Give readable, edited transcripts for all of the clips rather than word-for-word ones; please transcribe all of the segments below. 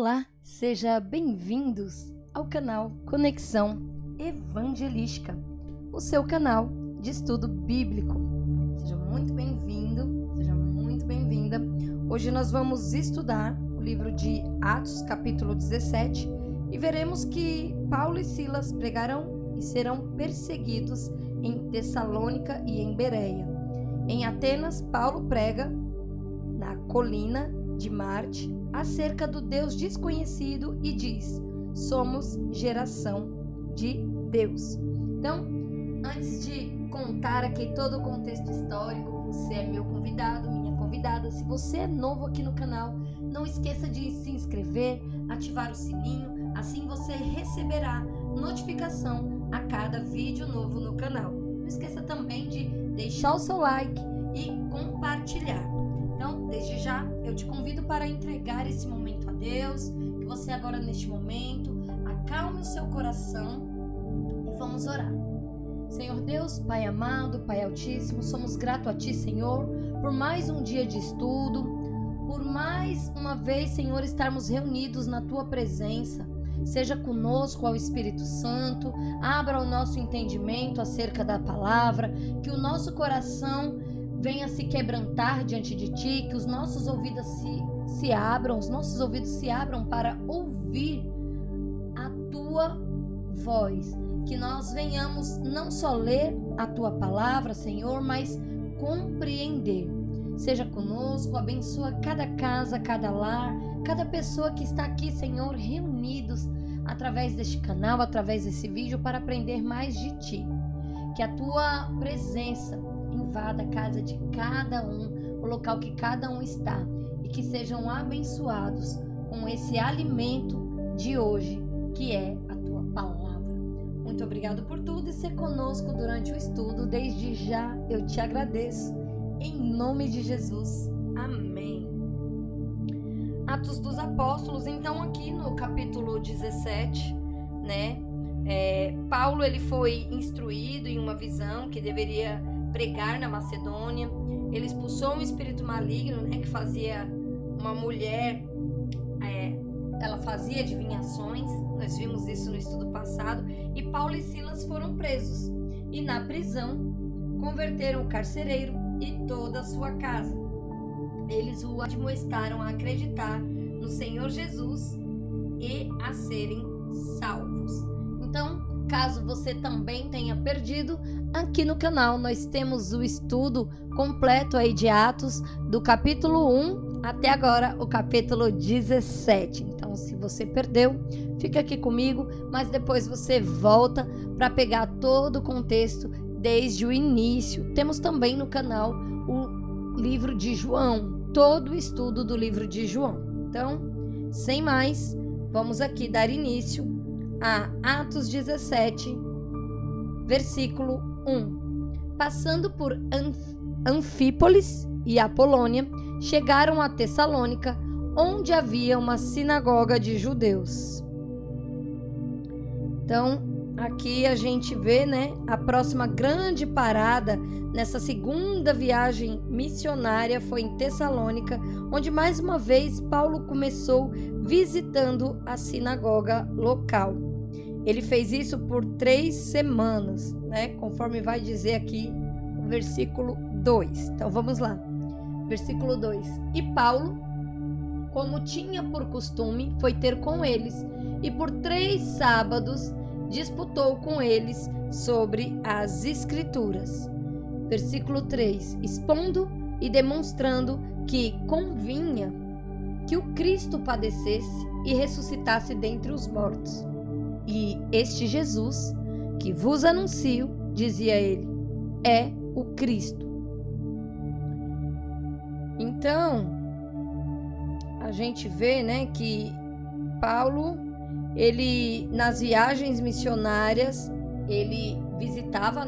Olá, seja bem-vindos ao canal Conexão Evangelística, o seu canal de estudo bíblico. Seja muito bem-vindo, seja muito bem-vinda. Hoje nós vamos estudar o livro de Atos, capítulo 17, e veremos que Paulo e Silas pregarão e serão perseguidos em Tessalônica e em Bereia. Em Atenas, Paulo prega na colina de Marte acerca do Deus desconhecido e diz: somos geração de Deus. Então, antes de contar aqui todo o contexto histórico, você é meu convidado, minha convidada. Se você é novo aqui no canal, não esqueça de se inscrever, ativar o sininho, assim você receberá notificação a cada vídeo novo no canal. Não esqueça também de deixar o seu like e compartilhar. Então, desde já, eu te convido para entregar esse momento a Deus, que você agora, neste momento, acalme o seu coração e vamos orar. Senhor Deus, Pai amado, Pai altíssimo, somos gratos a Ti, Senhor, por mais um dia de estudo, por mais uma vez, Senhor, estarmos reunidos na Tua presença. Seja conosco, ao Espírito Santo, abra o nosso entendimento acerca da palavra, que o nosso coração venha se quebrantar diante de Ti, que os nossos ouvidos se abram para ouvir a Tua voz, que nós venhamos não só ler a Tua palavra, Senhor, mas compreender. Seja conosco, abençoa cada casa, cada lar, cada pessoa que está aqui, Senhor, reunidos através deste canal, através desse vídeo, para aprender mais de Ti. Que a Tua presença invada a casa de cada um, o local que cada um está, e que sejam abençoados com esse alimento de hoje, que é a Tua palavra. Muito obrigado por tudo e ser conosco durante o estudo. Desde já eu te agradeço, em nome de Jesus. Amém. Atos dos Apóstolos, então aqui no capítulo 17, Paulo ele foi instruído em uma visão que deveria pregar na Macedônia. Ele expulsou um espírito maligno, que fazia uma mulher, ela fazia adivinhações. Nós vimos isso no estudo passado. E Paulo e Silas foram presos, e na prisão converteram o carcereiro e toda a sua casa. Eles o admoestaram a acreditar no Senhor Jesus e a serem salvos. Então, caso você também tenha perdido, aqui no canal nós temos o estudo completo aí de Atos, do capítulo 1 até agora o capítulo 17. Então, se você perdeu, fica aqui comigo, mas depois você volta para pegar todo o contexto desde o início. Temos também no canal o livro de João, todo o estudo do livro de João. Então, sem mais, vamos aqui dar início a Atos 17, versículo 1. Passando por Anfípolis e Apolônia, chegaram a Tessalônica, onde havia uma sinagoga de judeus. Então, aqui a gente vê, a próxima grande parada nessa segunda viagem missionária foi em Tessalônica, onde mais uma vez Paulo começou visitando a sinagoga local. Ele fez isso por 3 semanas, conforme vai dizer aqui o versículo 2. Então vamos lá. Versículo 2. E Paulo, como tinha por costume, foi ter com eles, e por 3 sábados disputou com eles sobre as Escrituras. Versículo 3. Expondo e demonstrando que convinha que o Cristo padecesse e ressuscitasse dentre os mortos. E este Jesus, que vos anuncio, dizia ele, é o Cristo. Então, a gente vê, que Paulo, ele, nas viagens missionárias, ele visitava,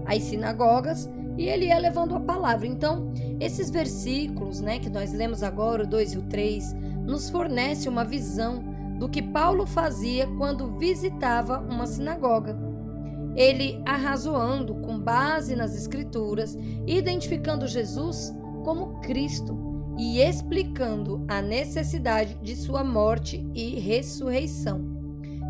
as sinagogas, e ele ia levando a palavra. Então, esses versículos, que nós lemos agora, o 2 e o 3, nos fornece uma visão do que Paulo fazia quando visitava uma sinagoga. Ele arrazoando com base nas Escrituras, identificando Jesus como Cristo e explicando a necessidade de sua morte e ressurreição.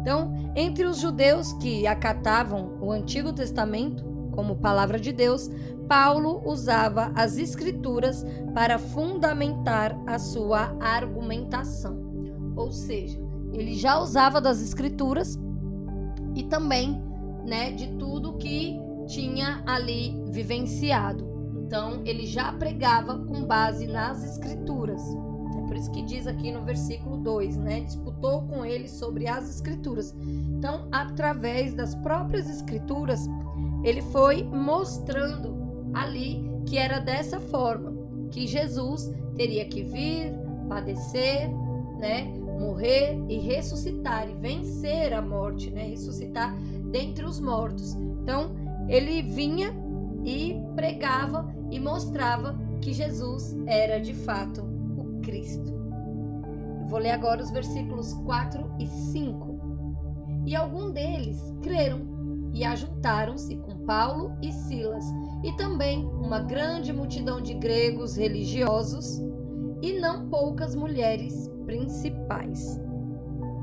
Então, entre os judeus que acatavam o Antigo Testamento como palavra de Deus, Paulo usava as Escrituras para fundamentar a sua argumentação. Ou seja, ele já usava das Escrituras e também, de tudo que tinha ali vivenciado. Então, ele já pregava com base nas Escrituras. É por isso que diz aqui no versículo 2, disputou com ele sobre as Escrituras. Então, através das próprias Escrituras, ele foi mostrando ali que era dessa forma, que Jesus teria que vir, padecer, morrer e ressuscitar, e vencer a morte, ressuscitar dentre os mortos. Então, ele vinha e pregava e mostrava que Jesus era de fato o Cristo. Eu vou ler agora os versículos 4 e 5. E alguns deles creram e ajuntaram-se com Paulo e Silas, e também uma grande multidão de gregos religiosos e não poucas mulheres principais.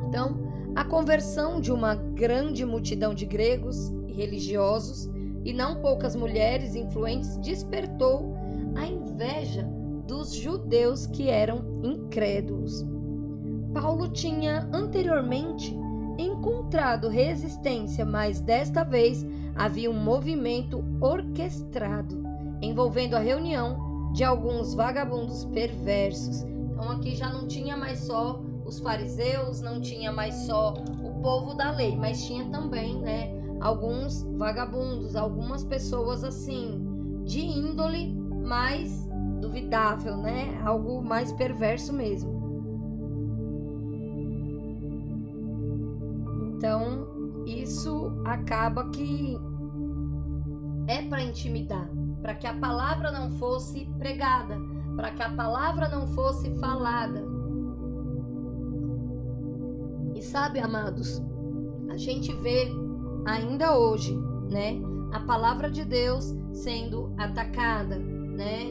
Então, a conversão de uma grande multidão de gregos e religiosos e não poucas mulheres influentes despertou a inveja dos judeus que eram incrédulos. Paulo tinha anteriormente encontrado resistência, mas desta vez havia um movimento orquestrado envolvendo a reunião de alguns vagabundos perversos. Então aqui já não tinha mais só os fariseus, não tinha mais só o povo da lei, mas tinha também, alguns vagabundos, algumas pessoas assim, de índole mais duvidável, algo mais perverso mesmo. Então, isso acaba que é para intimidar, para que a palavra não fosse pregada, para que a palavra não fosse falada. E sabe, amados, a gente vê ainda hoje, a palavra de Deus sendo atacada,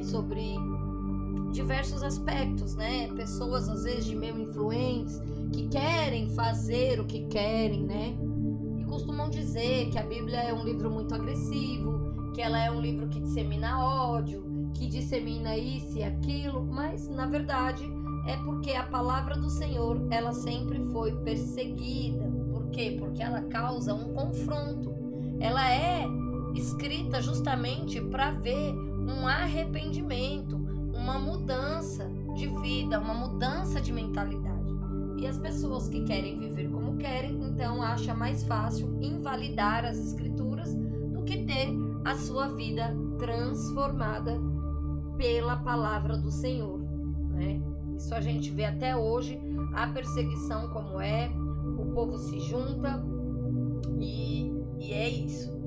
sobre diversos aspectos, pessoas às vezes de meio influentes que querem fazer o que querem, e costumam dizer que a Bíblia é um livro muito agressivo, que ela é um livro que dissemina ódio, que dissemina isso e aquilo, mas na verdade é porque a palavra do Senhor, ela sempre foi perseguida. Por quê? Porque ela causa um confronto. Ela é escrita justamente para ver um arrependimento, uma mudança de vida, uma mudança de mentalidade. E as pessoas que querem viver como querem, então acha mais fácil invalidar as Escrituras do que ter a sua vida transformada pela palavra do Senhor, Isso a gente vê até hoje, a perseguição como é, o povo se junta e é isso,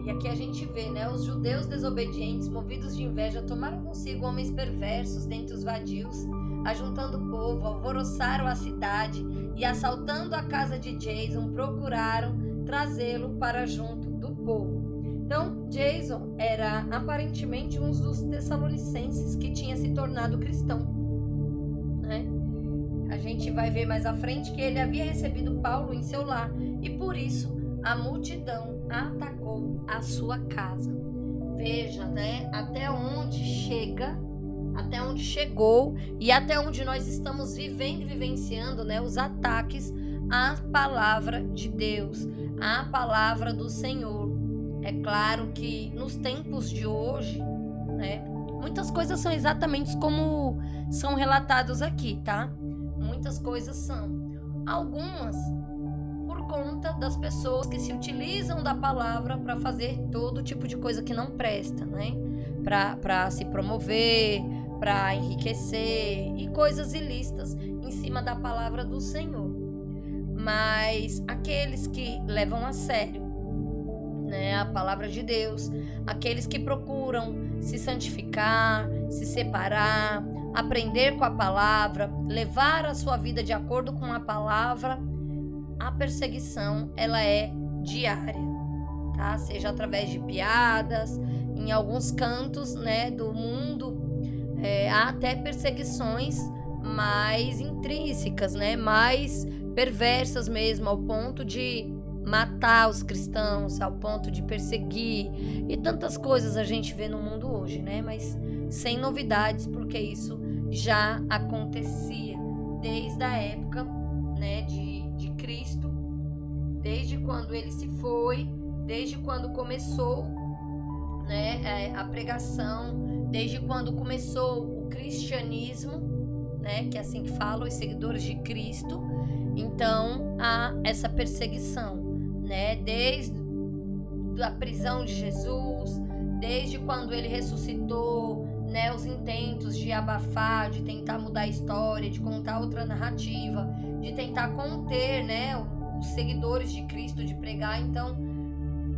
E aqui a gente vê, os judeus desobedientes, movidos de inveja, tomaram consigo homens perversos dentre os vadios, ajuntando o povo, alvoroçaram a cidade e, assaltando a casa de Jason, procuraram trazê-lo para junto do povo. Então, Jason era aparentemente um dos tessalonicenses que tinha se tornado cristão, A gente vai ver mais à frente que ele havia recebido Paulo em seu lar e por isso a multidão atacou a sua casa. Veja, até onde chega, até onde chegou e até onde nós estamos vivendo e vivenciando, os ataques à palavra de Deus, à palavra do Senhor. É claro que nos tempos de hoje, muitas coisas são exatamente como são relatados aqui, tá? Muitas coisas são. Algumas por conta das pessoas que se utilizam da palavra para fazer todo tipo de coisa que não presta, Para se promover, para enriquecer e coisas ilícitas em cima da palavra do Senhor. Mas aqueles que levam a sério, a palavra de Deus, aqueles que procuram se santificar, se separar, aprender com a palavra, levar a sua vida de acordo com a palavra, a perseguição ela é diária, tá? Seja através de piadas, em alguns cantos, né, do mundo, há até perseguições mais intrínsecas, né, mais perversas mesmo, ao ponto de matar os cristãos, ao ponto de perseguir, e tantas coisas a gente vê no mundo hoje, né, mas sem novidades, porque isso já acontecia desde a época, né, de Cristo, desde quando ele se foi, desde quando começou, né, a pregação, desde quando começou o cristianismo, né, que é assim que falam os seguidores de Cristo. Então há essa perseguição, né, desde a prisão de Jesus, desde quando ele ressuscitou, né, os intentos de abafar, de tentar mudar a história, de contar outra narrativa, de tentar conter, né, os seguidores de Cristo de pregar. Então,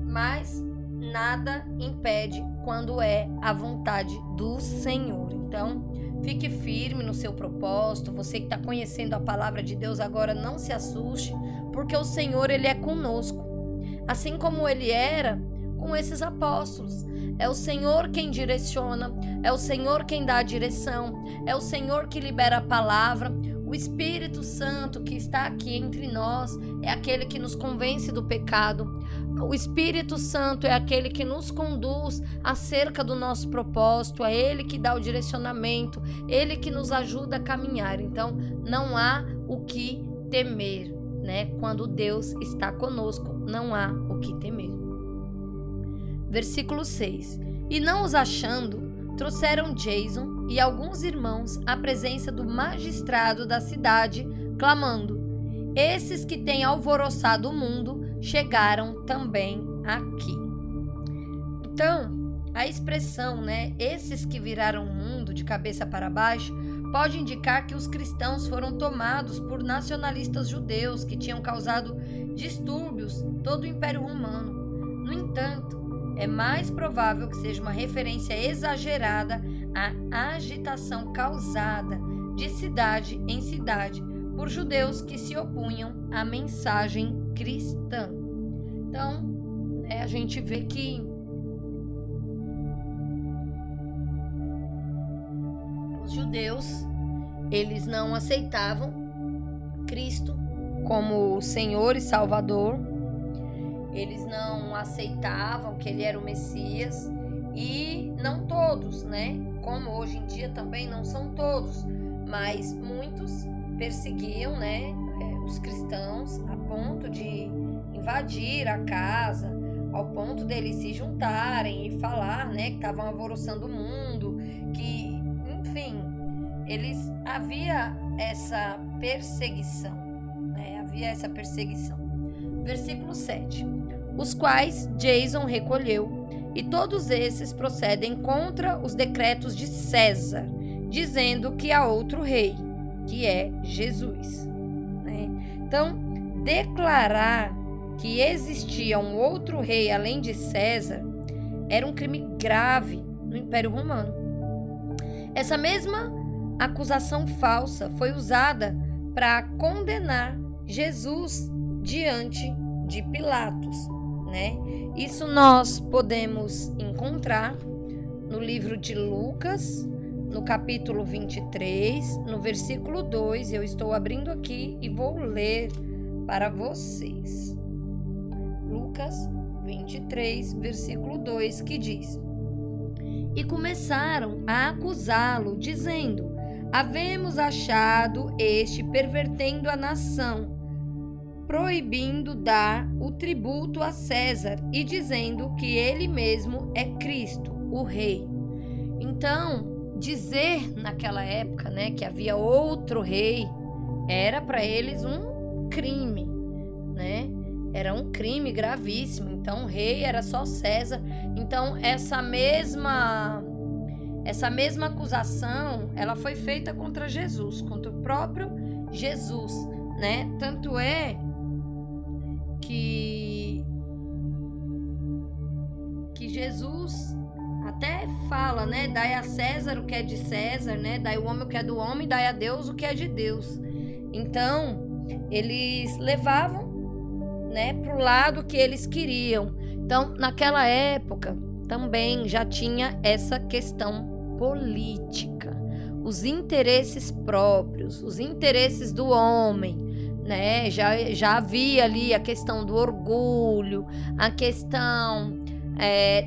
mas nada impede quando é a vontade do Senhor. Então, fique firme no seu propósito. Você que está conhecendo a palavra de Deus agora, não se assuste, porque o Senhor, ele é conosco, assim como ele era com esses apóstolos. É o Senhor quem direciona, é o Senhor quem dá a direção, é o Senhor que libera a palavra. O Espírito Santo que está aqui entre nós é aquele que nos convence do pecado. O Espírito Santo é aquele que nos conduz acerca do nosso propósito, é ele que dá o direcionamento, ele que nos ajuda a caminhar. Então, não há o que temer, né? Quando Deus está conosco, não há o que temer. Versículo 6. E não os achando, trouxeram Jason e alguns irmãos à presença do magistrado da cidade, clamando: esses que têm alvoroçado o mundo chegaram também aqui. Então, a expressão, né, esses que viraram o mundo de cabeça para baixo, pode indicar que os cristãos foram tomados por nacionalistas judeus que tinham causado distúrbios em todo o Império Romano. No entanto, é mais provável que seja uma referência exagerada à agitação causada de cidade em cidade por judeus que se opunham à mensagem cristã. Então, a gente vê que os judeus, eles não aceitavam Cristo como Senhor e Salvador. Eles não aceitavam que ele era o Messias, e não todos, né? Como hoje em dia também não são todos, mas muitos perseguiam, né, os cristãos a ponto de invadir a casa, ao ponto deles se juntarem e falar, né, que estavam alvoroçando o mundo, que, enfim, havia essa perseguição, né? Havia essa perseguição. Versículo 7. Os quais Jason recolheu, e todos esses procedem contra os decretos de César, dizendo que há outro rei, que é Jesus. Né? Então, declarar que existia um outro rei além de César era um crime grave no Império Romano. Essa mesma acusação falsa foi usada para condenar Jesus diante de Pilatos, né? Isso nós podemos encontrar no livro de Lucas, no capítulo 23, no versículo 2. Eu estou abrindo aqui e vou ler para vocês. Lucas 23, versículo 2, que diz: E começaram a acusá-lo, dizendo: havemos achado este pervertendo a nação, proibindo dar o tributo a César e dizendo que ele mesmo é Cristo, o rei. Então, dizer naquela época, né, que havia outro rei, era para eles um crime, né? Era um crime gravíssimo. Então, o rei era só César. Então, essa mesma acusação, ela foi feita contra Jesus, contra o próprio Jesus, né? Tanto é que Jesus até fala, né? Dai a César o que é de César, né? Dai o homem o que é do homem, dai a Deus o que é de Deus. Então, eles levavam, né, pro lado que eles queriam. Então, naquela época, também já tinha essa questão política, os interesses próprios, os interesses do homem, né? Já havia ali a questão do orgulho, a questão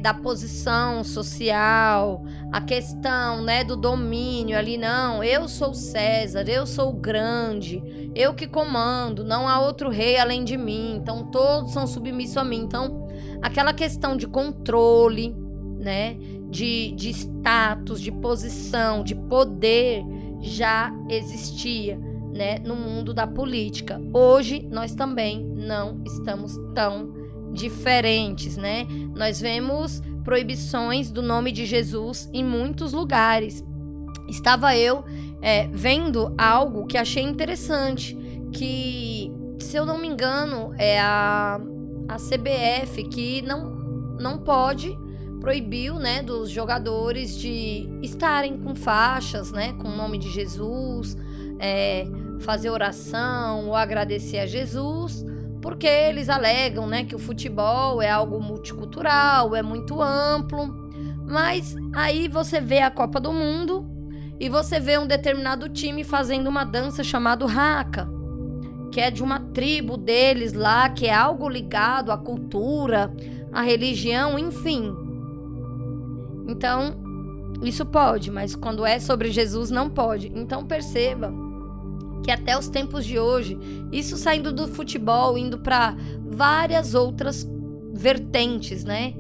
da posição social, a questão, né, do domínio ali. Não, eu sou César, eu sou o grande, eu que comando, não há outro rei além de mim, então todos são submissos a mim. Então, aquela questão de controle, né, de status, de posição, de poder já existia, né, no mundo da política. Hoje nós também não estamos tão diferentes, né? Nós vemos proibições do nome de Jesus em muitos lugares. Estava eu vendo algo que achei interessante, que, se eu não me engano, é a CBF que não pode, proibiu, né, dos jogadores de estarem com faixas, né, com o nome de Jesus, fazer oração ou agradecer a Jesus, porque eles alegam, né, que o futebol é algo multicultural, é muito amplo. Mas aí você vê a Copa do Mundo e você vê um determinado time fazendo uma dança chamada Haka, que é de uma tribo deles lá, que é algo ligado à cultura, à religião, enfim. Então, isso pode, mas quando é sobre Jesus não pode. Então perceba que até os tempos de hoje, isso saindo do futebol, indo para várias outras vertentes, né?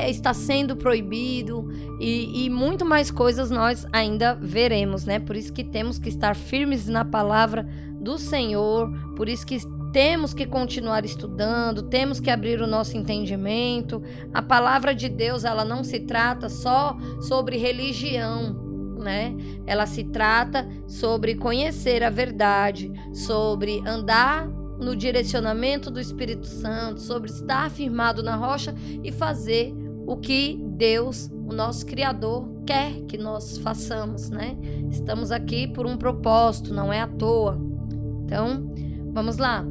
Está sendo proibido e muito mais coisas nós ainda veremos, né? Por isso que temos que estar firmes na palavra do Senhor, por isso que temos que continuar estudando, temos que abrir o nosso entendimento. A palavra de Deus, ela não se trata só sobre religião, né? Ela se trata sobre conhecer a verdade, sobre andar no direcionamento do Espírito Santo, sobre estar firmado na rocha e fazer o que Deus, o nosso Criador, quer que nós façamos, né? Estamos aqui por um propósito, não é à toa. Então, vamos lá.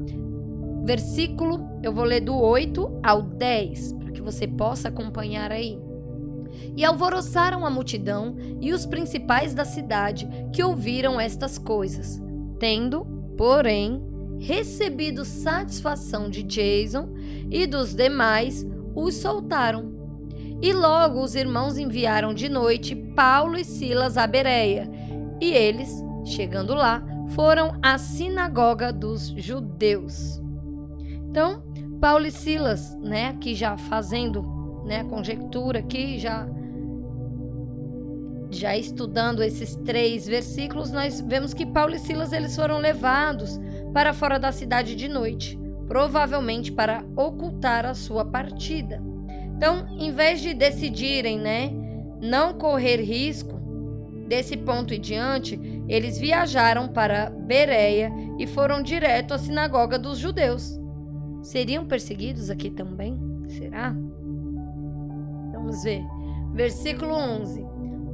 Versículo, eu vou ler do 8 ao 10, para que você possa acompanhar aí. E alvoroçaram a multidão e os principais da cidade que ouviram estas coisas, tendo, porém, recebido satisfação de Jason e dos demais, os soltaram. E logo os irmãos enviaram de noite Paulo e Silas a Bereia, e eles, chegando lá, foram à sinagoga dos judeus. Então, Paulo e Silas, né, aqui já fazendo, né, a conjectura aqui, já estudando esses 3 versículos, nós vemos que Paulo e Silas, eles foram levados para fora da cidade de noite, provavelmente para ocultar a sua partida. Então, em vez de decidirem, né, não correr risco, desse ponto em diante, eles viajaram para Bereia e foram direto à sinagoga dos judeus. Seriam perseguidos aqui também? Será? Vamos ver. Versículo 11.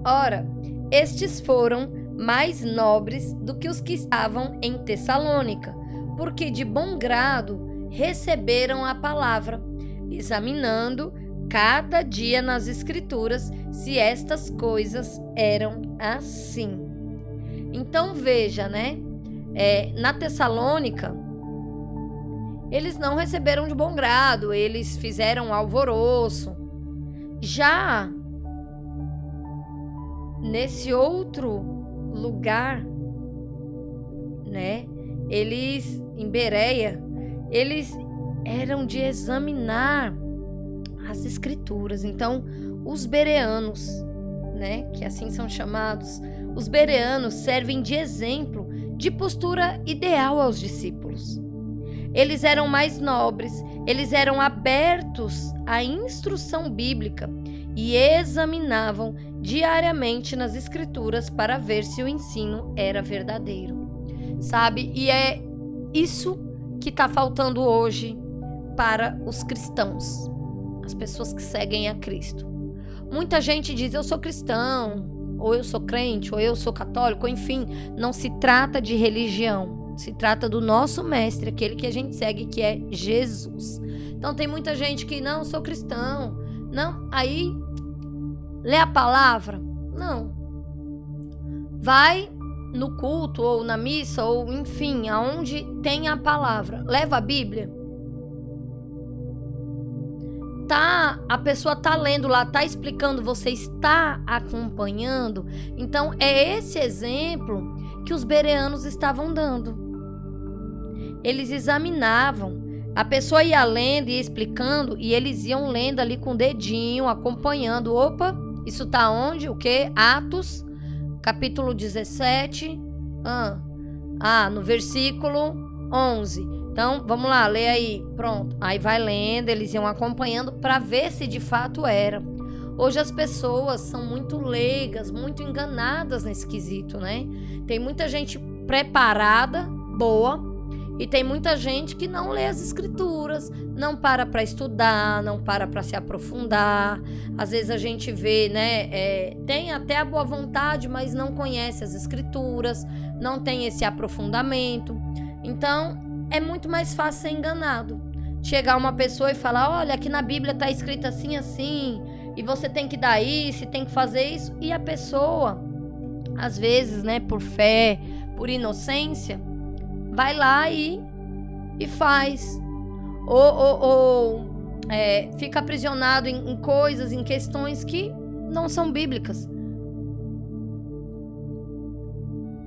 Ora, estes foram mais nobres do que os que estavam em Tessalônica, porque de bom grado receberam a palavra, examinando cada dia nas Escrituras se estas coisas eram assim. Então veja, né? Na Tessalônica, eles não receberam de bom grado, eles fizeram alvoroço. Já nesse outro lugar, né? Eles, em Bereia, eles eram de examinar as Escrituras. Então, os bereanos, né? Que assim são chamados, os bereanos servem de exemplo de postura ideal aos discípulos. Eles eram mais nobres, eles eram abertos à instrução bíblica e examinavam diariamente nas Escrituras para ver se o ensino era verdadeiro. Sabe? E é isso que está faltando hoje para os cristãos, as pessoas que seguem a Cristo. Muita gente diz, eu sou cristão, ou eu sou crente, ou eu sou católico, enfim, não se trata de religião. Se trata do nosso mestre, aquele que a gente segue, que é Jesus. Então tem muita gente que não, sou cristão. Não, aí Lê a palavra? Não. Vai no culto ou na missa ou enfim, aonde tem a palavra. Leva a Bíblia. A pessoa tá lendo lá, tá explicando, você está acompanhando. Então é esse exemplo que os bereanos estavam dando. Eles examinavam, a pessoa ia lendo e explicando, e eles iam lendo ali com o dedinho, acompanhando. Opa, isso tá onde? O quê? Atos, capítulo 17, no versículo 11. Então, vamos lá, lê aí, pronto. Aí vai lendo, eles iam acompanhando para ver se de fato era. Hoje as pessoas são muito leigas, muito enganadas nesse quesito, né? Tem muita gente preparada, boa, e tem muita gente que não lê as escrituras, não para estudar, não para se aprofundar. Às vezes a gente vê, né, tem até a boa vontade, mas não conhece as escrituras, não tem esse aprofundamento. Então, é muito mais fácil ser enganado. Chegar uma pessoa e falar, olha, aqui na Bíblia está escrito assim, assim, e você tem que dar isso, tem que fazer isso. E a pessoa, às vezes, né, por fé, por inocência, vai lá e faz. Ou fica aprisionado em coisas, em questões que não são bíblicas.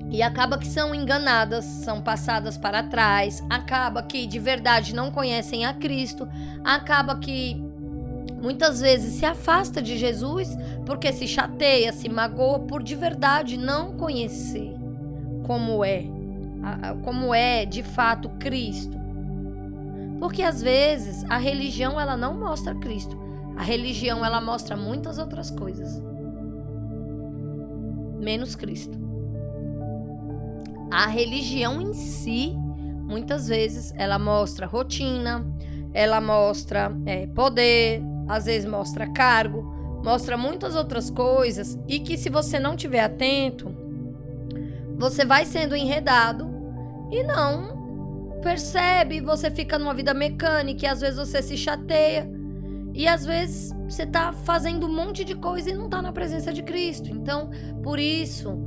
E acaba que são enganadas, são passadas para trás, acaba que de verdade não conhecem a Cristo, acaba que muitas vezes se afasta de Jesus porque se chateia, se magoa por de verdade não conhecer como é de fato Cristo. Porque às vezes a religião ela não mostra Cristo, a religião ela mostra muitas outras coisas, menos Cristo. A religião em si, muitas vezes, ela mostra rotina, ela mostra poder, às vezes mostra cargo, mostra muitas outras coisas, e que se você não estiver atento, você vai sendo enredado e não percebe, você fica numa vida mecânica e às vezes você se chateia, e às vezes você está fazendo um monte de coisa e não está na presença de Cristo. Então, por isso...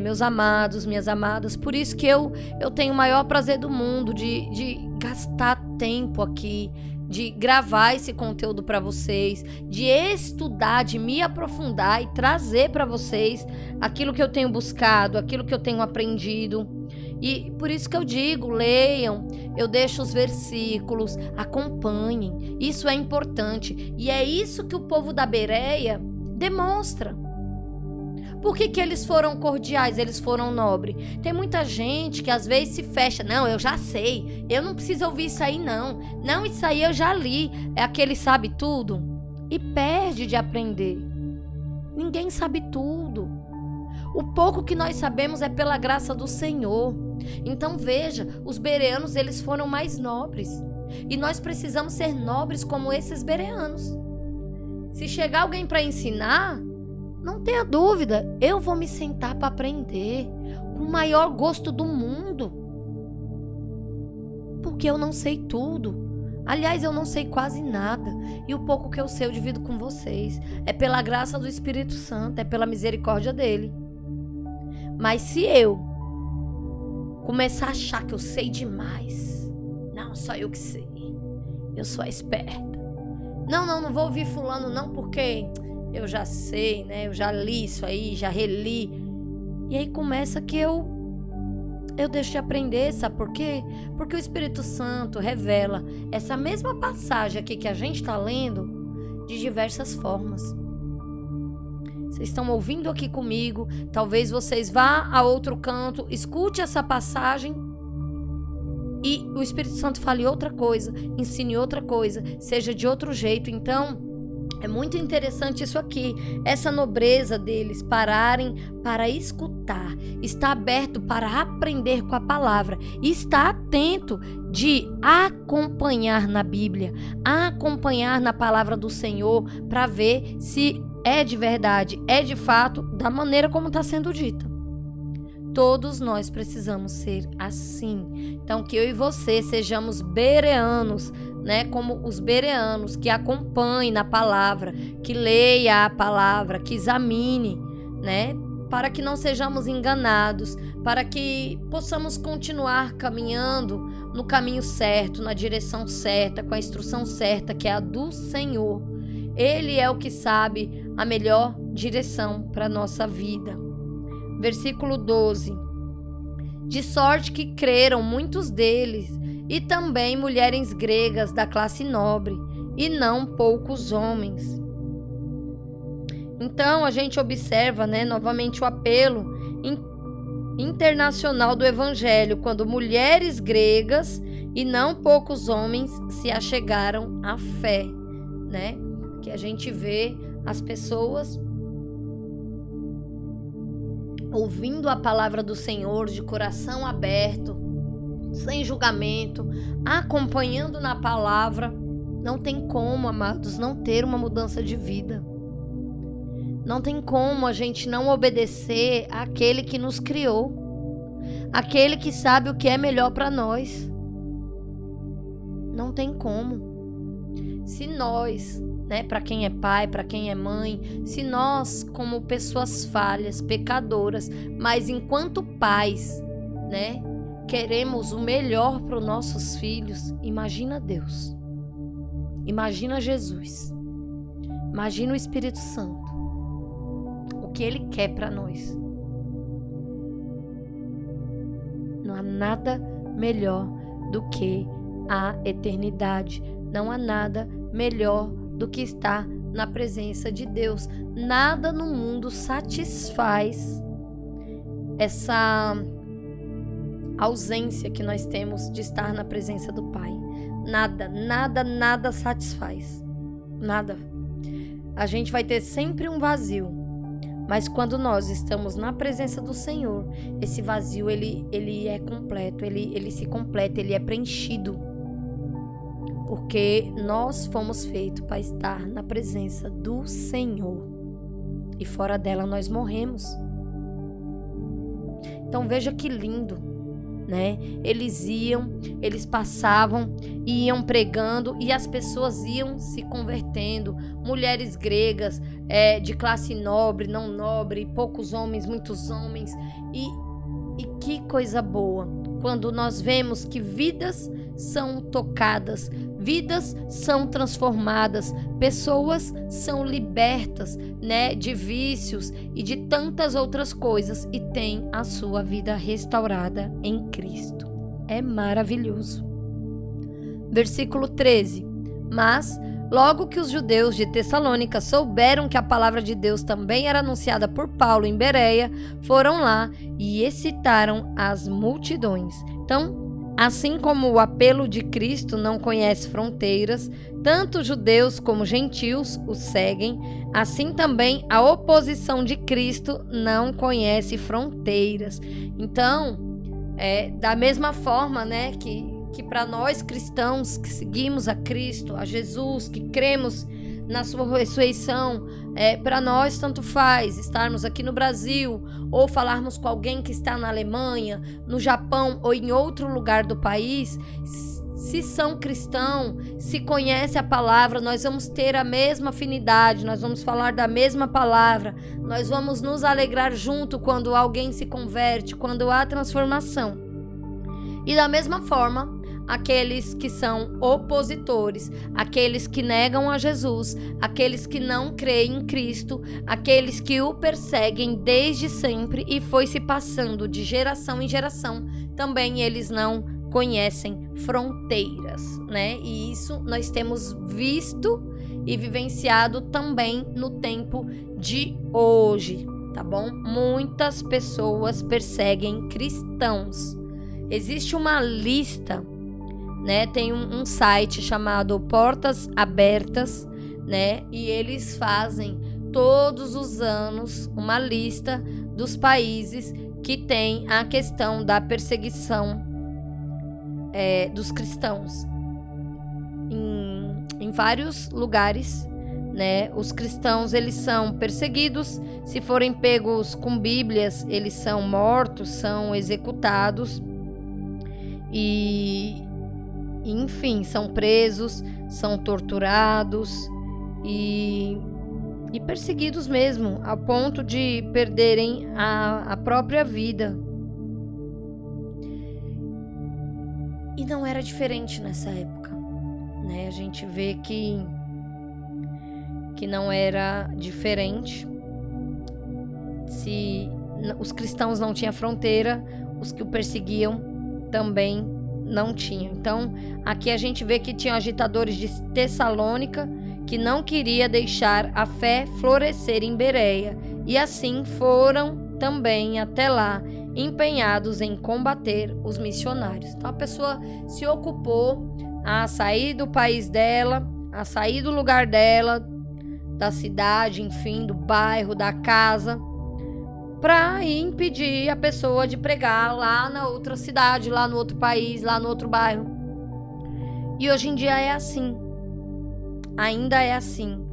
meus amados, minhas amadas, por isso que eu tenho o maior prazer do mundo de gastar tempo aqui, de gravar esse conteúdo para vocês, de estudar, de me aprofundar e trazer para vocês aquilo que eu tenho buscado, aquilo que eu tenho aprendido. E por isso que eu digo, leiam, eu deixo os versículos, acompanhem, isso é importante. E é isso que o povo da Bereia demonstra. Por que eles foram cordiais, eles foram nobres? Tem muita gente que às vezes se fecha. Não, eu já sei. Eu não preciso ouvir isso aí, não. Não, isso aí eu já li. É aquele sabe tudo. E perde de aprender. Ninguém sabe tudo. O pouco que nós sabemos é pela graça do Senhor. Então veja, os bereanos eles foram mais nobres. E nós precisamos ser nobres como esses bereanos. Se chegar alguém para ensinar... não tenha dúvida, eu vou me sentar para aprender com o maior gosto do mundo. Porque eu não sei tudo. Aliás, eu não sei quase nada. E o pouco que eu sei eu divido com vocês. É pela graça do Espírito Santo, é pela misericórdia dele. Mas se eu começar a achar que eu sei demais, não, só eu que sei, eu sou a esperta. Não vou ouvir fulano não, porque... eu já sei, né? Eu já li isso aí, já reli. E aí começa que eu deixo de aprender, sabe por quê? Porque o Espírito Santo revela essa mesma passagem aqui que a gente está lendo de diversas formas. Vocês estão ouvindo aqui comigo, talvez vocês vá a outro canto, escute essa passagem e o Espírito Santo fale outra coisa, ensine outra coisa, seja de outro jeito. Então... é muito interessante isso aqui, essa nobreza deles, pararem para escutar, estar aberto para aprender com a palavra, e estar atento de acompanhar na Bíblia, acompanhar na palavra do Senhor, para ver se é de verdade, é de fato, da maneira como está sendo dita. Todos nós precisamos ser assim. Então, que eu e você sejamos bereanos, né? Como os bereanos, que acompanhem na palavra, que leia a palavra, que examine, né? Para que não sejamos enganados, para que possamos continuar caminhando no caminho certo, na direção certa, com a instrução certa, que é a do Senhor. Ele é o que sabe a melhor direção para a nossa vida. Versículo 12. De sorte que creram muitos deles, e também mulheres gregas da classe nobre, e não poucos homens. Então a gente observa, né, novamente o apelo internacional do evangelho, quando mulheres gregas e não poucos homens se achegaram à fé, né? Que a gente vê as pessoas ouvindo a palavra do Senhor de coração aberto, sem julgamento, acompanhando na palavra. Não tem como, amados, não ter uma mudança de vida. Não tem como a gente não obedecer àquele que nos criou, aquele que sabe o que é melhor para nós. Não tem como. Se nós, né, para quem é pai, para quem é mãe, se nós, como pessoas falhas, pecadoras, mas enquanto pais, né, queremos o melhor para os nossos filhos, imagina Deus, imagina Jesus, imagina o Espírito Santo, o que Ele quer para nós. Não há nada melhor do que a eternidade, não há nada melhor do que estar na presença de Deus. Nada no mundo satisfaz essa ausência que nós temos de estar na presença do Pai. Nada, nada, nada satisfaz. Nada. A gente vai ter sempre um vazio, mas quando nós estamos na presença do Senhor, esse vazio ele é completo, ele se completa, ele é preenchido. Porque nós fomos feitos para estar na presença do Senhor. E fora dela nós morremos. Então veja que lindo, né? Eles passavam, iam pregando e as pessoas iam se convertendo. Mulheres gregas, de classe nobre, não nobre, poucos homens, muitos homens. E que coisa boa quando nós vemos que vidas são tocadas, vidas são transformadas, pessoas são libertas, né, de vícios e de tantas outras coisas e têm a sua vida restaurada em Cristo. É maravilhoso. Versículo 13. Mas logo que os judeus de Tessalônica souberam que a palavra de Deus também era anunciada por Paulo em Bereia, foram lá e excitaram as multidões. Então, assim como o apelo de Cristo não conhece fronteiras, tanto judeus como gentios o seguem, assim também a oposição de Cristo não conhece fronteiras. Então, da mesma forma, né, que para nós cristãos que seguimos a Cristo, a Jesus, que cremos na sua ressurreição, para nós tanto faz estarmos aqui no Brasil ou falarmos com alguém que está na Alemanha, no Japão ou em outro lugar do país. Se são cristãos, se conhece a palavra, nós vamos ter a mesma afinidade, nós vamos falar da mesma palavra, nós vamos nos alegrar junto quando alguém se converte, quando há transformação. E da mesma forma, aqueles que são opositores, aqueles que negam a Jesus, aqueles que não creem em Cristo, aqueles que o perseguem desde sempre e foi se passando de geração em geração, também eles não conhecem fronteiras, né? E isso nós temos visto e vivenciado também no tempo de hoje, tá bom? Muitas pessoas perseguem cristãos. Existe uma lista, né? Tem um site chamado Portas Abertas, né? E eles fazem todos os anos uma lista dos países que tem a questão da perseguição dos cristãos. Em vários lugares né? Os cristãos, eles são perseguidos. Se forem pegos com Bíblias, eles são mortos, são executados. E, enfim, são presos, são torturados e perseguidos mesmo, a ponto de perderem a própria vida. E não era diferente nessa época, né? A gente vê que não era diferente. Se os cristãos não tinham fronteira, os que o perseguiam também não tinham. Então, aqui a gente vê que tinham agitadores de Tessalônica que não queria deixar a fé florescer em Bereia, e assim foram também até lá, empenhados em combater os missionários. Então a pessoa se ocupou a sair do país dela, a sair do lugar dela, da cidade, enfim, do bairro, da casa, para impedir a pessoa de pregar lá na outra cidade, lá no outro país, lá no outro bairro. E hoje em dia é assim. Ainda é assim.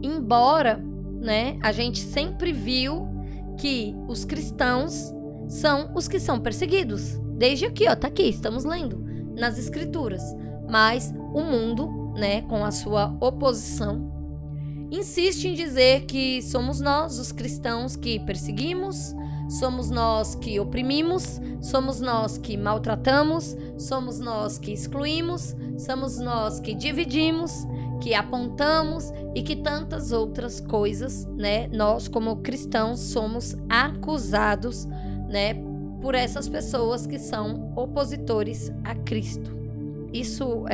Embora, né, a gente sempre viu que os cristãos são os que são perseguidos. Desde aqui, ó, tá aqui, estamos lendo nas escrituras. Mas o mundo, né, com a sua oposição, insiste em dizer que somos nós, os cristãos, que perseguimos, somos nós que oprimimos, somos nós que maltratamos, somos nós que excluímos, somos nós que dividimos, que apontamos e que tantas outras coisas, né? Nós, como cristãos, somos acusados, né, por essas pessoas que são opositores a Cristo. Isso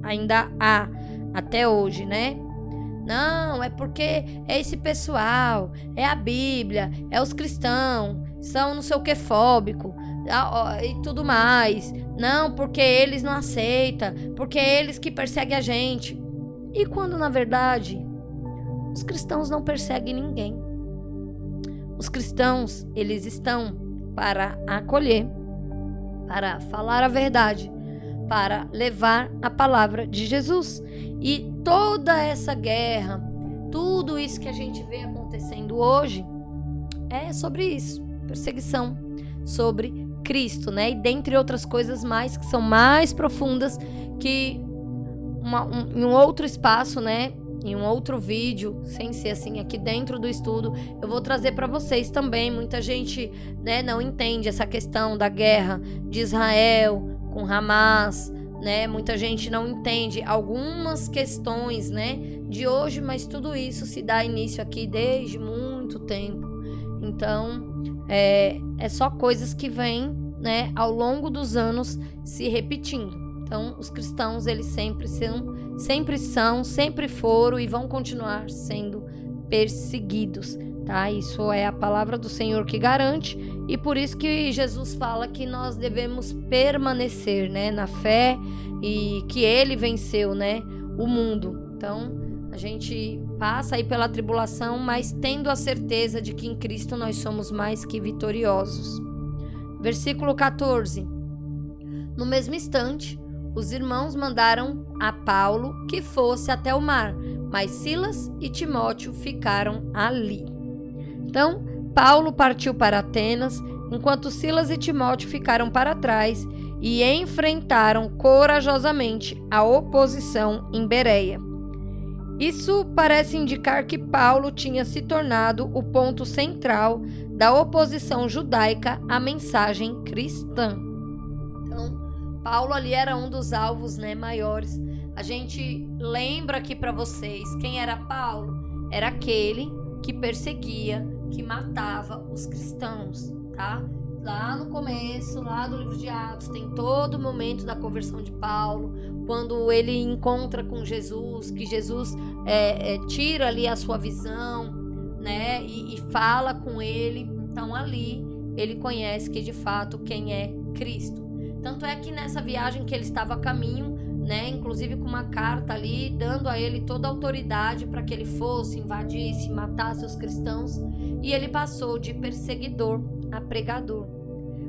ainda há até hoje, né? Não, é porque é esse pessoal, é a Bíblia, é os cristãos, são não sei o que fóbico e tudo mais. Não, porque eles não aceitam, porque é eles que perseguem a gente. E quando, na verdade, os cristãos não perseguem ninguém. Os cristãos, eles estão para acolher, para falar a verdade, para levar a palavra de Jesus. E toda essa guerra, tudo isso que a gente vê acontecendo hoje, é sobre isso, perseguição sobre Cristo, né? E dentre outras coisas mais que são mais profundas, que em um outro espaço, né? Em um outro vídeo, sem ser assim aqui dentro do estudo, eu vou trazer para vocês também. Muita gente, né, não entende essa questão da guerra de Israel com Hamas, né? Muita gente não entende algumas questões, né, de hoje, mas tudo isso se dá início aqui desde muito tempo. Então, é só coisas que vêm, né, ao longo dos anos se repetindo. Então, os cristãos, eles sempre foram e vão continuar sendo perseguidos, tá? Isso é a palavra do Senhor que garante, e por isso que Jesus fala que nós devemos permanecer, né, na fé, e que Ele venceu, né, o mundo. Então, a gente passa aí pela tribulação, mas tendo a certeza de que em Cristo nós somos mais que vitoriosos. Versículo 14. No mesmo instante, os irmãos mandaram a Paulo que fosse até o mar, mas Silas e Timóteo ficaram ali. Então, Paulo partiu para Atenas, enquanto Silas e Timóteo ficaram para trás e enfrentaram corajosamente a oposição em Bereia. Isso parece indicar que Paulo tinha se tornado o ponto central da oposição judaica à mensagem cristã. Então, Paulo ali era um dos alvos, né, maiores. A gente lembra aqui para vocês quem era Paulo. Era aquele que perseguia, que matava os cristãos, tá? Lá no começo, lá do livro de Atos, tem todo o momento da conversão de Paulo, quando ele encontra com Jesus, que Jesus tira ali a sua visão, né, e fala com ele. Então ali ele conhece que de fato quem é Cristo. Tanto é que nessa viagem que ele estava a caminho, né, inclusive com uma carta ali, dando a ele toda a autoridade para que ele fosse, invadisse, matasse os cristãos, e ele passou de perseguidor a pregador.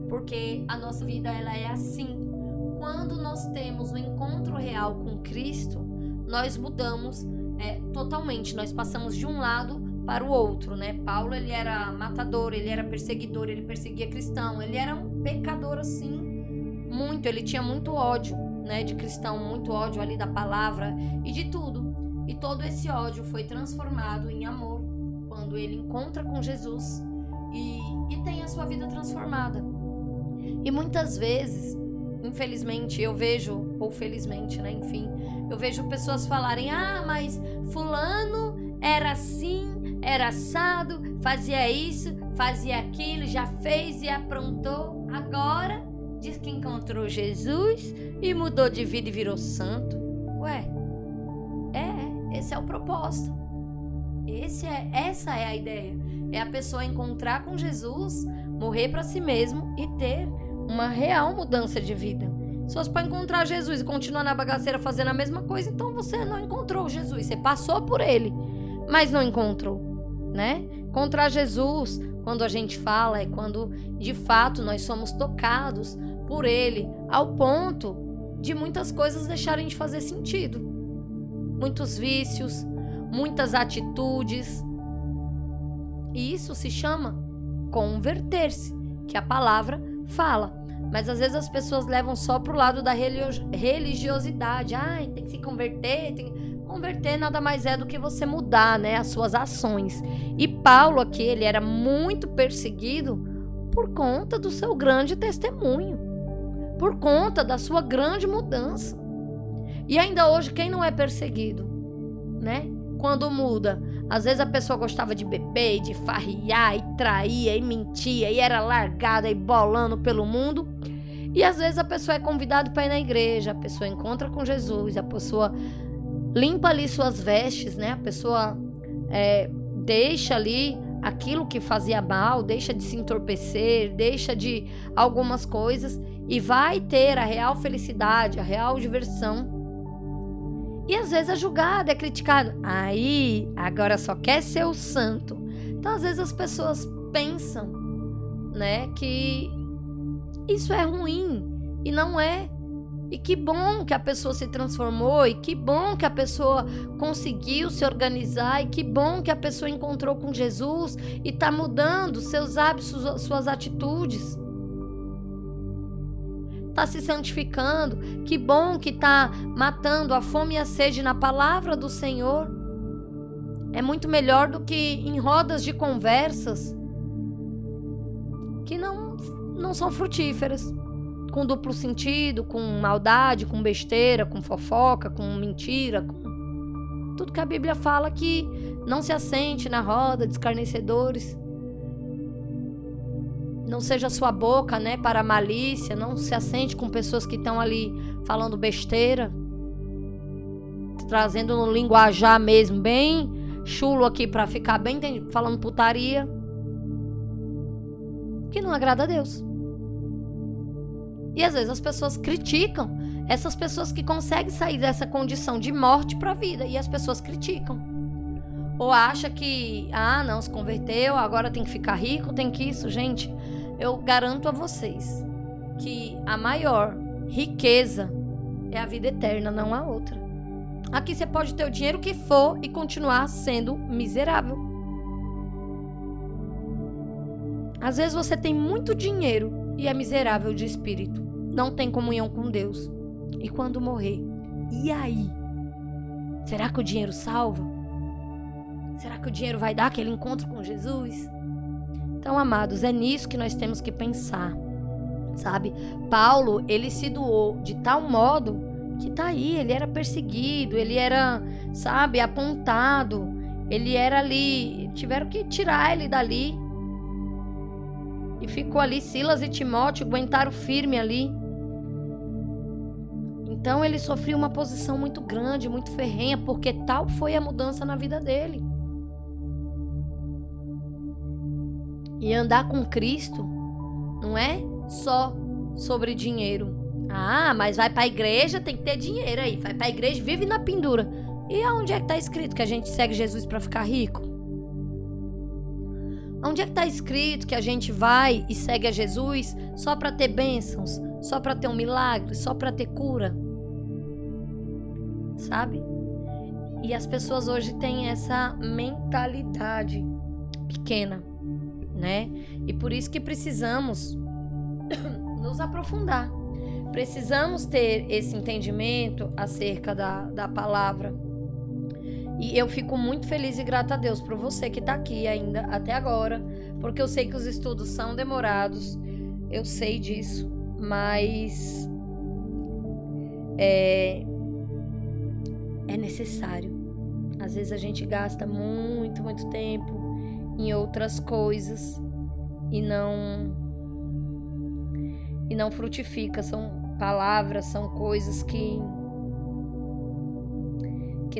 Porque a nossa vida, ela é assim. Quando nós temos um encontro real com Cristo, nós mudamos totalmente, nós passamos de um lado para o outro, né? Paulo, ele era matador, ele era perseguidor, ele perseguia cristão, ele era um pecador assim, muito, ele tinha muito ódio, né, de cristão, muito ódio ali da palavra e de tudo. E todo esse ódio foi transformado em amor quando ele encontra com Jesus e tem a sua vida transformada. E muitas vezes, infelizmente, eu vejo, ou felizmente, né, enfim, eu vejo pessoas falarem: ah, mas fulano era assim, era assado, fazia isso, fazia aquilo, já fez e aprontou, agora diz que encontrou Jesus e mudou de vida e virou santo. Ué, esse é o propósito. Essa é a ideia. É a pessoa encontrar com Jesus, morrer para si mesmo e ter uma real mudança de vida. Se fosse para encontrar Jesus e continuar na bagaceira fazendo a mesma coisa, então você não encontrou Jesus. Você passou por ele, mas não encontrou, né? Encontrar Jesus, quando a gente fala, é quando de fato nós somos tocados por ele, ao ponto de muitas coisas deixarem de fazer sentido. Muitos vícios, muitas atitudes. E isso se chama converter-se, que a palavra fala. Mas às vezes as pessoas levam só pro lado da religiosidade. Ai, tem que se converter. Converter nada mais é do que você mudar, né, as suas ações. E Paulo aqui, ele era muito perseguido por conta do seu grande testemunho, por conta da sua grande mudança. E ainda hoje, quem não é perseguido, né? Quando muda, às vezes a pessoa gostava de beber, de farriar, e traía, e mentia, e era largada e bolando pelo mundo. E às vezes a pessoa é convidada para ir na igreja, a pessoa encontra com Jesus, a pessoa limpa ali suas vestes, né? A pessoa deixa ali aquilo que fazia mal, deixa de se entorpecer, deixa de algumas coisas e vai ter a real felicidade, a real diversão. E às vezes é julgado, é criticado. Aí, agora só quer ser o santo. Então, às vezes as pessoas pensam, né, que isso é ruim. E não é. E que bom que a pessoa se transformou. E que bom que a pessoa conseguiu se organizar. E que bom que a pessoa encontrou com Jesus e está mudando seus hábitos, suas atitudes. Está se santificando, que bom que está matando a fome e a sede na palavra do Senhor. É muito melhor do que em rodas de conversas que não são frutíferas, com duplo sentido, com maldade, com besteira, com fofoca, com mentira, com tudo que a Bíblia fala que não se assente na roda de escarnecedores. Não seja a sua boca, né, para a malícia. Não se assente com pessoas que estão ali falando besteira, trazendo no linguajar mesmo, bem chulo aqui para ficar bem falando putaria, que não agrada a Deus. E às vezes as pessoas criticam essas pessoas que conseguem sair dessa condição de morte para a vida, e as pessoas criticam. Ou acha que, não, se converteu, agora tem que ficar rico, tem que isso. Gente, eu garanto a vocês que a maior riqueza é a vida eterna, não a outra. Aqui você pode ter o dinheiro que for e continuar sendo miserável. Às vezes você tem muito dinheiro e é miserável de espírito. Não tem comunhão com Deus. E quando morrer? E aí? Será que o dinheiro salva? Será que o dinheiro vai dar aquele encontro com Jesus? Então, amados, é nisso que nós temos que pensar, sabe? Paulo, ele se doou de tal modo que tá aí, ele era perseguido, ele era, sabe, apontado, ele era ali, tiveram que tirar ele dali. E ficou ali, Silas e Timóteo aguentaram firme ali. Então, ele sofreu uma posição muito grande, muito ferrenha, porque tal foi a mudança na vida dele. E andar com Cristo não é só sobre dinheiro. Mas vai para a igreja, tem que ter dinheiro aí. Vai para a igreja, vive na pendura. E aonde é que está escrito que a gente segue Jesus para ficar rico? Onde é que está escrito que a gente vai e segue a Jesus só para ter bênçãos, só para ter um milagre, só para ter cura? Sabe? E as pessoas hoje têm essa mentalidade pequena, né? E por isso que precisamos nos aprofundar. Precisamos ter esse entendimento acerca da palavra. E eu fico muito feliz e grata a Deus por você que está aqui ainda até agora, porque eu sei que os estudos são demorados, eu sei disso, mas é necessário. Às vezes a gente gasta muito, muito tempo em outras coisas e não frutifica. São palavras, são coisas que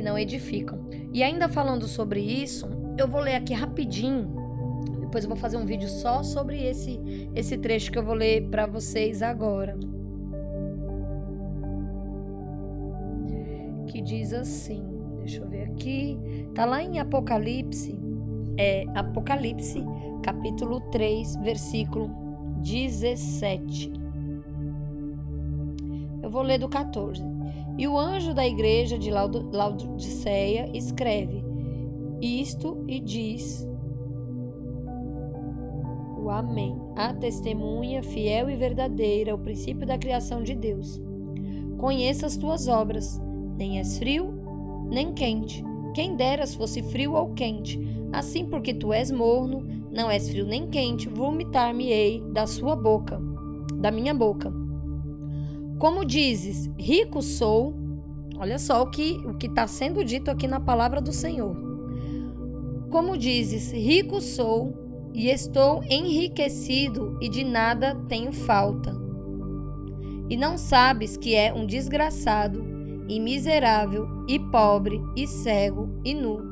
não edificam. E ainda falando sobre isso, eu vou ler aqui rapidinho, depois eu vou fazer um vídeo só sobre esse trecho que eu vou ler para vocês agora. Que diz assim, deixa eu ver aqui, tá lá em Apocalipse, Apocalipse, capítulo 3, versículo 17. Eu vou ler do 14. E o anjo da igreja de Laodiceia escreve isto e diz: o Amém, a testemunha fiel e verdadeira, o princípio da criação de Deus. Conheça as tuas obras, nem és frio, nem quente. Quem deras fosse frio ou quente. Assim, porque tu és morno, não és frio nem quente, vomitar-me-ei da minha boca. Como dizes, rico sou, olha só o que está sendo dito aqui na palavra do Senhor. Como dizes, rico sou e estou enriquecido e de nada tenho falta. E não sabes que é um desgraçado e miserável e pobre e cego e nu.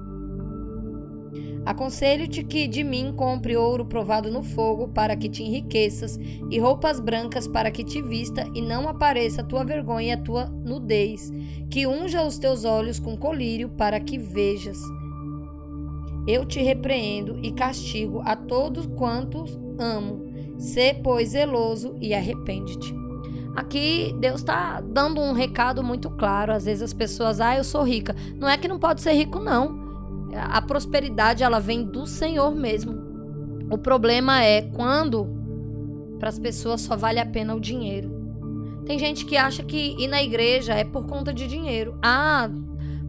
Aconselho-te que de mim compre ouro provado no fogo, para que te enriqueças, e roupas brancas para que te vista, e não apareça a tua vergonha e a tua nudez, que unja os teus olhos com colírio, para que vejas. Eu te repreendo e castigo a todos quantos amo. Sê, pois, zeloso e arrepende-te. Aqui Deus está dando um recado muito claro. Às vezes as pessoas, eu sou rica. Não é que não pode ser rico, não. A prosperidade, ela vem do Senhor mesmo. O problema é quando para as pessoas só vale a pena o dinheiro. Tem gente que acha que ir na igreja é por conta de dinheiro.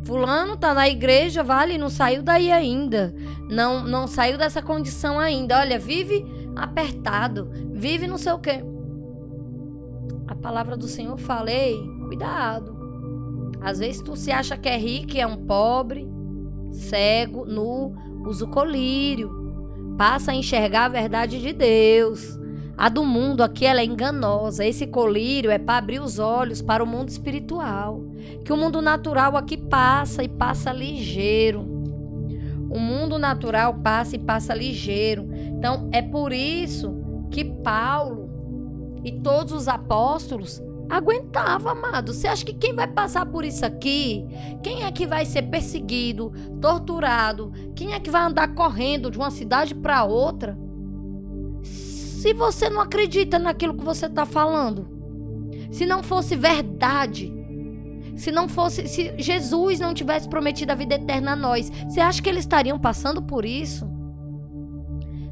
Fulano tá na igreja, não saiu daí ainda. Não saiu dessa condição ainda. Olha, vive apertado, vive não sei o quê. A palavra do Senhor fala, cuidado. Às vezes tu se acha que é rico e é um pobre, cego, nu, usa o colírio, passa a enxergar a verdade de Deus. A do mundo aqui, ela é enganosa. Esse colírio é para abrir os olhos para o mundo espiritual, que o mundo natural aqui passa e passa ligeiro. O mundo natural passa e passa ligeiro. Então é por isso que Paulo e todos os apóstolos aguentava, amado. Você acha que quem vai passar por isso aqui, quem é que vai ser perseguido, torturado, quem é que vai andar correndo de uma cidade para outra, se você não acredita naquilo que você está falando? Se não fosse verdade, se Jesus não tivesse prometido a vida eterna a nós, você acha que eles estariam passando por isso?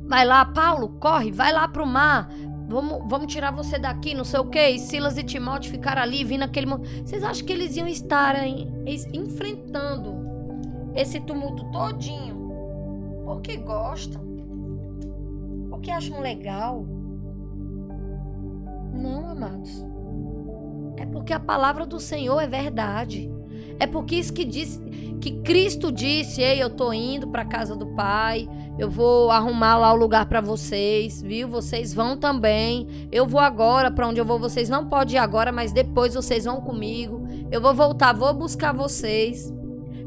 Vai lá, Paulo, corre, vai lá pro mar. Vamos tirar você daqui, não sei o quê. E Silas e Timóteo ficaram ali, vindo aquele... Vocês acham que eles iam estar enfrentando esse tumulto todinho porque gostam? Porque acham legal? Não, amados. É porque a palavra do Senhor é verdade. É porque isso que Cristo disse, eu tô indo para a casa do Pai, eu vou arrumar lá o lugar para vocês, viu? Vocês vão também. Eu vou agora para onde eu vou, vocês não podem ir agora, mas depois vocês vão comigo. Eu vou voltar, vou buscar vocês.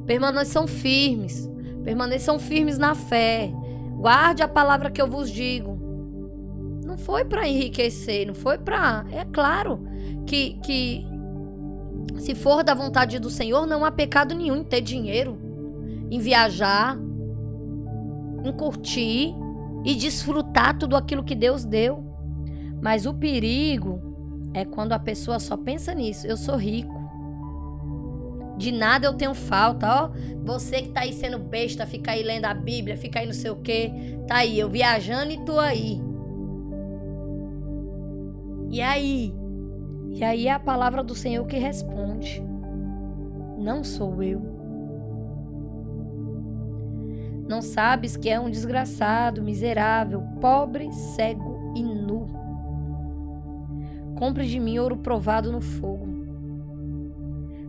Permaneçam firmes na fé. Guarde a palavra que eu vos digo. Não foi para enriquecer, não foi para... É claro que se for da vontade do Senhor, não há pecado nenhum em ter dinheiro, em viajar, em curtir e desfrutar tudo aquilo que Deus deu. Mas o perigo é quando a pessoa só pensa nisso. Eu sou rico, De nada eu tenho falta, ó. Você que tá aí sendo besta, fica aí lendo a Bíblia, fica aí não sei o quê. Tá aí, eu viajando e tu aí. E aí? E aí é a palavra do Senhor que responde. Não sou eu. Não sabes que é um desgraçado, miserável, pobre, cego e nu. Compre de mim ouro provado no fogo,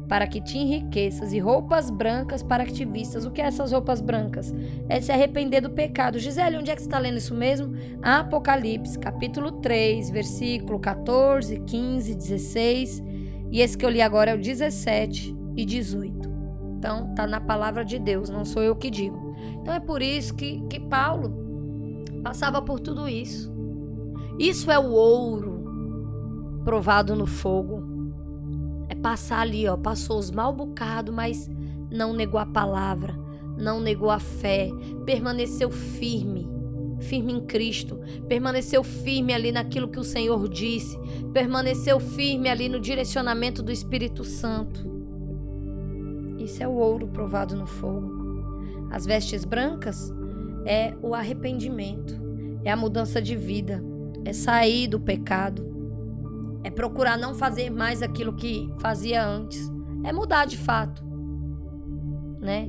para que te enriqueças, e roupas brancas para que te vistas. O que é essas roupas brancas? É se arrepender do pecado. Gisele, onde é que você está lendo isso mesmo? Apocalipse, capítulo 3, versículo 14, 15, 16. E esse que eu li agora é o 17 e 18. Então, tá na palavra de Deus, não sou eu que digo. Então, é por isso que Paulo passava por tudo isso. Isso é o ouro provado no fogo. É passar ali, ó, passou os mal bocados, mas não negou a palavra, não negou a fé, permaneceu firme em Cristo, permaneceu firme ali naquilo que o Senhor disse, permaneceu firme ali no direcionamento do Espírito Santo. Isso é o ouro provado no fogo. As vestes brancas é o arrependimento, é a mudança de vida, é sair do pecado, é procurar não fazer mais aquilo que fazia antes. É mudar de fato, né?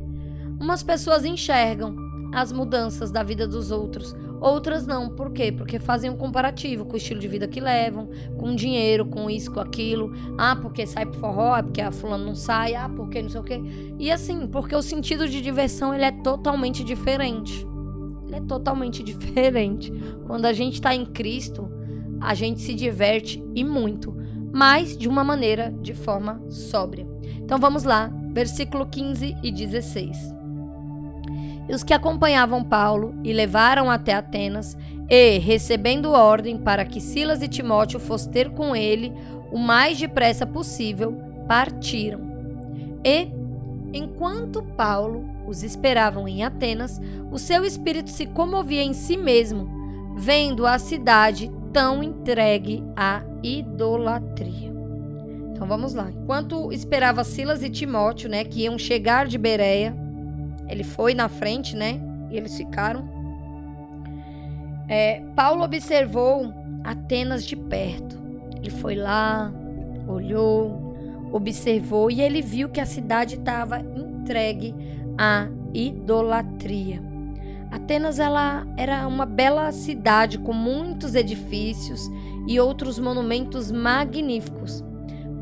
Umas pessoas enxergam as mudanças da vida dos outros. Outras não. Por quê? Porque fazem um comparativo com o estilo de vida que levam, com dinheiro, com isso, com aquilo. Ah, porque sai pro forró, é porque a fulana não sai. Ah, porque não sei o quê. E assim, porque o sentido de diversão, ele é totalmente diferente. Ele é totalmente diferente. Quando a gente tá em Cristo, a gente se diverte e muito, mas de uma maneira, de forma sóbria. Então vamos lá, versículo 15 e 16. E os que acompanhavam Paulo e levaram até Atenas, e, recebendo ordem para que Silas e Timóteo fossem ter com ele o mais depressa possível, partiram. E, enquanto Paulo os esperavam em Atenas, o seu espírito se comovia em si mesmo, vendo a cidade tão entregue à idolatria. Então vamos lá. Enquanto esperava Silas e Timóteo, né, que iam chegar de Bereia, ele foi na frente, né, e eles ficaram. Paulo observou Atenas de perto. Ele foi lá, olhou, observou, e ele viu que a cidade estava entregue à idolatria. Atenas, ela era uma bela cidade com muitos edifícios e outros monumentos magníficos,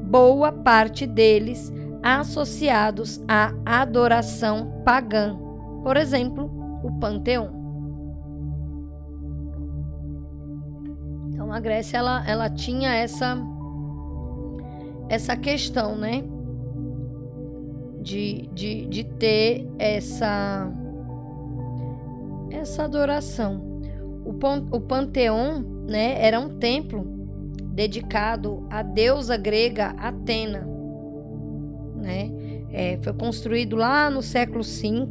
boa parte deles associados à adoração pagã. Por exemplo, o Panteão. Então a Grécia, ela tinha essa questão, né, de ter essa adoração. O Panteão, né, era um templo dedicado à deusa grega Atena, né? Foi construído lá no século V,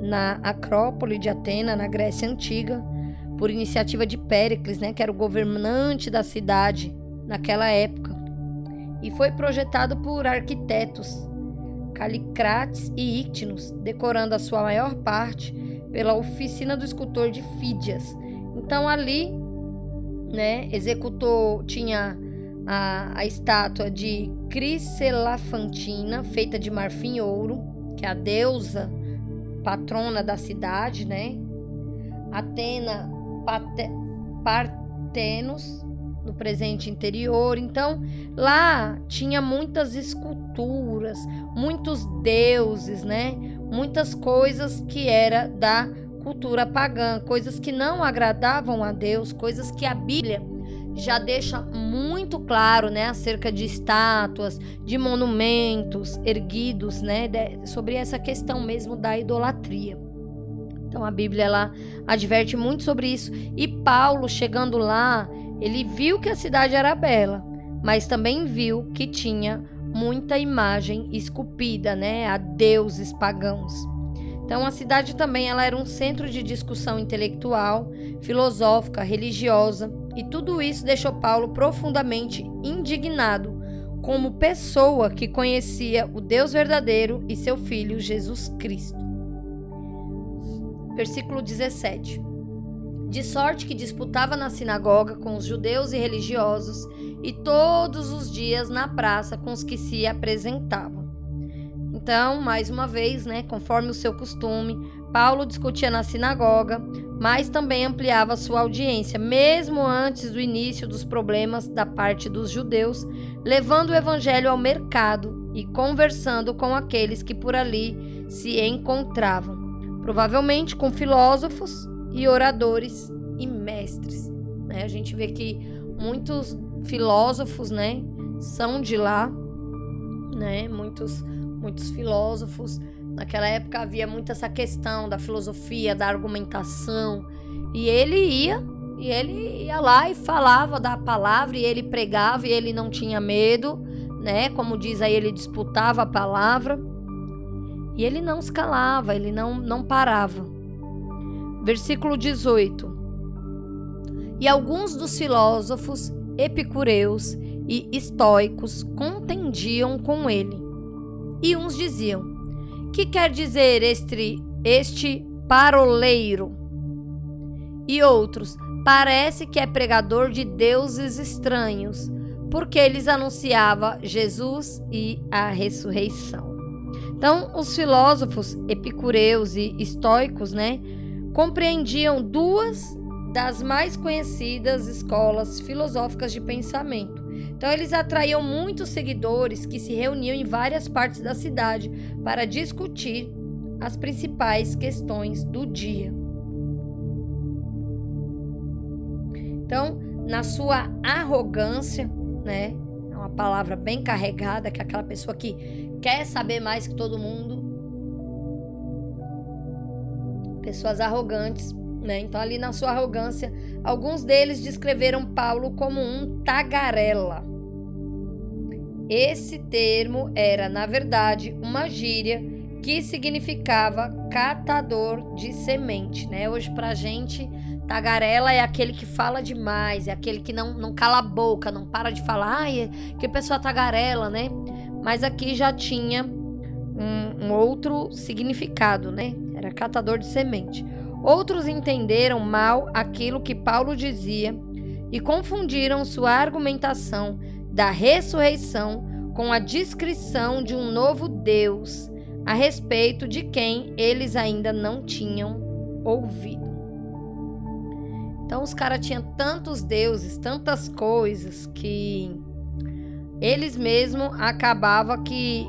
na Acrópole de Atena, na Grécia Antiga, por iniciativa de Péricles, né, que era o governante da cidade naquela época. E foi projetado por arquitetos Calicrates e Íctinos, decorando a sua maior parte pela oficina do escultor de Fídias. Então ali, né, tinha a estátua de Cricelafantina, feita de marfim e ouro, que é a deusa patrona da cidade, né? Atena Partenos, no presente interior. Então, lá tinha muitas esculturas, muitos deuses, né? Muitas coisas que era da cultura pagã, coisas que não agradavam a Deus, coisas que a Bíblia já deixa muito claro, né, acerca de estátuas, de monumentos erguidos, né, sobre essa questão mesmo da idolatria. Então a Bíblia, ela adverte muito sobre isso. E Paulo, chegando lá, ele viu que a cidade era bela, mas também viu que tinha muita imagem esculpida, né, a deuses pagãos. Então a cidade também, ela era um centro de discussão intelectual, filosófica, religiosa, e tudo isso deixou Paulo profundamente indignado como pessoa que conhecia o Deus verdadeiro e seu Filho Jesus Cristo. Versículo 17. De sorte que disputava na sinagoga com os judeus e religiosos, e todos os dias na praça com os que se apresentavam. Então, mais uma vez, conforme o seu costume, Paulo discutia na sinagoga, mas também ampliava sua audiência, mesmo antes do início dos problemas da parte dos judeus, levando o evangelho ao mercado e conversando com aqueles que por ali se encontravam, provavelmente com filósofos e oradores e mestres. A gente vê que muitos filósofos, são de lá, muitos filósofos. Naquela época havia muito essa questão da filosofia, da argumentação, e ele ia lá e falava da palavra, e ele pregava, e ele não tinha medo, como diz aí, ele disputava a palavra, e ele não se calava, ele não parava. Versículo 18. E alguns dos filósofos epicureus e estoicos contendiam com ele. E uns diziam: que quer dizer este paroleiro? E outros: parece que é pregador de deuses estranhos, porque eles anunciava Jesus e a ressurreição. Então, os filósofos epicureus e estoicos, compreendiam duas das mais conhecidas escolas filosóficas de pensamento. Então, eles atraíam muitos seguidores que se reuniam em várias partes da cidade para discutir as principais questões do dia. Então, na sua arrogância, é uma palavra bem carregada, que é aquela pessoa que quer saber mais que todo mundo. Pessoas arrogantes, Então, ali na sua arrogância, alguns deles descreveram Paulo como um tagarela. Esse termo era, na verdade, uma gíria que significava catador de semente, Hoje, pra gente, tagarela é aquele que fala demais, é aquele que não cala a boca, não para de falar, que pessoa tagarela, Mas aqui já tinha um outro significado, Era catador de semente. Outros entenderam mal aquilo que Paulo dizia e confundiram sua argumentação da ressurreição com a descrição de um novo Deus, a respeito de quem eles ainda não tinham ouvido. Então os caras tinham tantos deuses, tantas coisas, que eles mesmos acabavam que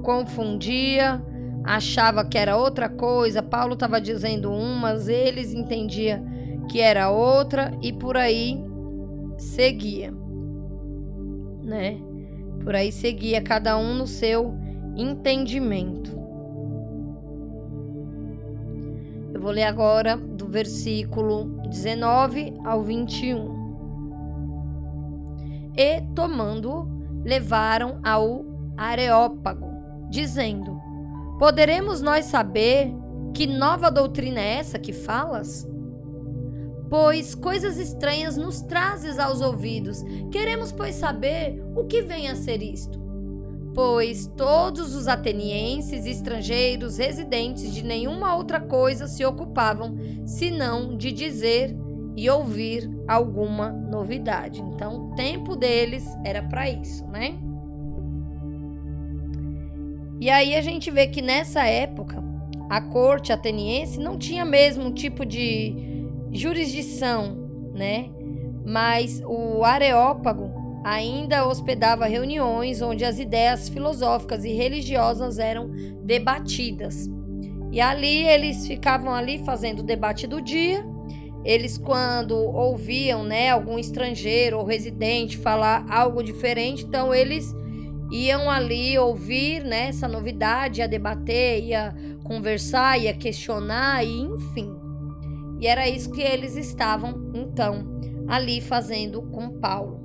confundia, achava que era outra coisa. Paulo estava dizendo umas, eles entendiam que era outra, e por aí seguia, Por aí seguia, cada um no seu entendimento. Eu vou ler agora do versículo 19 ao 21. E, tomando-o, levaram ao Areópago, dizendo: poderemos nós saber que nova doutrina é essa que falas? Pois coisas estranhas nos trazes aos ouvidos. Queremos, pois, saber o que vem a ser isto. Pois todos os atenienses, estrangeiros, residentes de nenhuma outra coisa se ocupavam, senão de dizer e ouvir alguma novidade. Então, o tempo deles era para isso, E aí a gente vê que nessa época, a corte ateniense não tinha mesmo um tipo de jurisdição, Mas o Areópago ainda hospedava reuniões onde as ideias filosóficas e religiosas eram debatidas. E ali eles ficavam ali fazendo o debate do dia. Eles, quando ouviam, algum estrangeiro ou residente falar algo diferente, então eles iam ali ouvir, essa novidade, ia debater, ia conversar, ia questionar, e enfim. E era isso que eles estavam, então, ali fazendo com Paulo,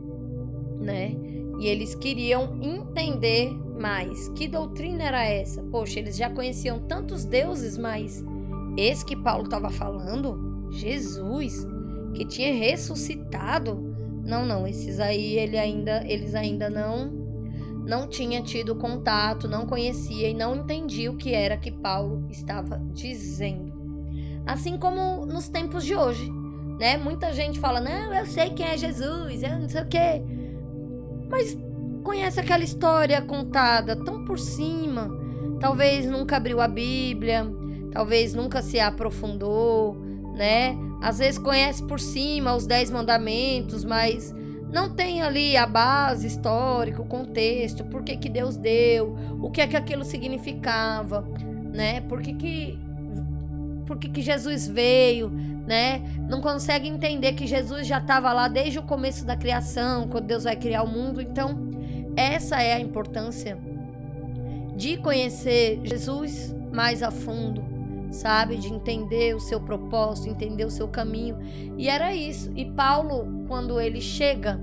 E eles queriam entender mais. Que doutrina era essa? Poxa, eles já conheciam tantos deuses, mas esse que Paulo estava falando, Jesus, que tinha ressuscitado, não, esses aí eles ainda não tinha tido contato, não conhecia e não entendia o que era que Paulo estava dizendo. Assim como nos tempos de hoje, né? Muita gente fala, não, eu sei quem é Jesus, eu não sei o quê. Mas conhece aquela história contada tão por cima. Talvez nunca abriu a Bíblia, talvez nunca se aprofundou, né? Às vezes conhece por cima os 10 mandamentos, mas não tem ali a base histórica, o contexto, por que que Deus deu, o que é que aquilo significava, né? Por que que Jesus veio, né? Não consegue entender que Jesus já estava lá desde o começo da criação, quando Deus vai criar o mundo. Então, essa é a importância de conhecer Jesus mais a fundo, sabe? De entender o seu propósito, entender o seu caminho. E era isso. E Paulo, quando ele chega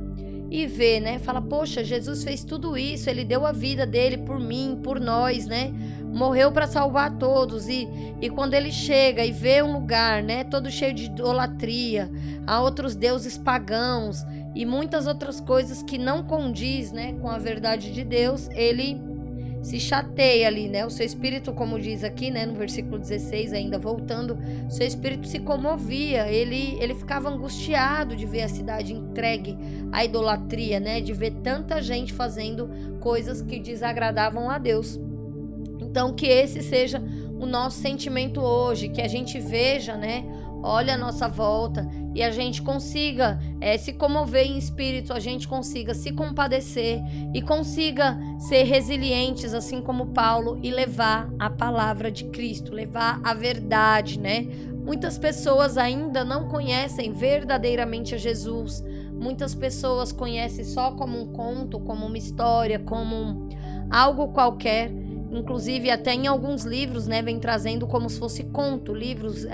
e vê, né? Fala, poxa, Jesus fez tudo isso, ele deu a vida dele por mim, por nós, né? Morreu para salvar todos. E quando ele chega e vê um lugar, né? Todo cheio de idolatria, a outros deuses pagãos e muitas outras coisas que não condiz, né? Com a verdade de Deus, ele se chateia ali, né? O seu espírito, como diz aqui, né? No versículo 16, ainda voltando, o seu espírito se comovia, ele ficava angustiado de ver a cidade entregue à idolatria, né? De ver tanta gente fazendo coisas que desagradavam a Deus. Então, que esse seja o nosso sentimento hoje, que a gente veja, né? Olha a nossa volta e a gente consiga se comover em espírito, a gente consiga se compadecer e consiga ser resilientes, assim como Paulo, e levar a palavra de Cristo, levar a verdade, né? Muitas pessoas ainda não conhecem verdadeiramente a Jesus. Muitas pessoas conhecem só como um conto, como uma história, como algo qualquer. Inclusive, até em alguns livros, né, vem trazendo como se fosse conto, livros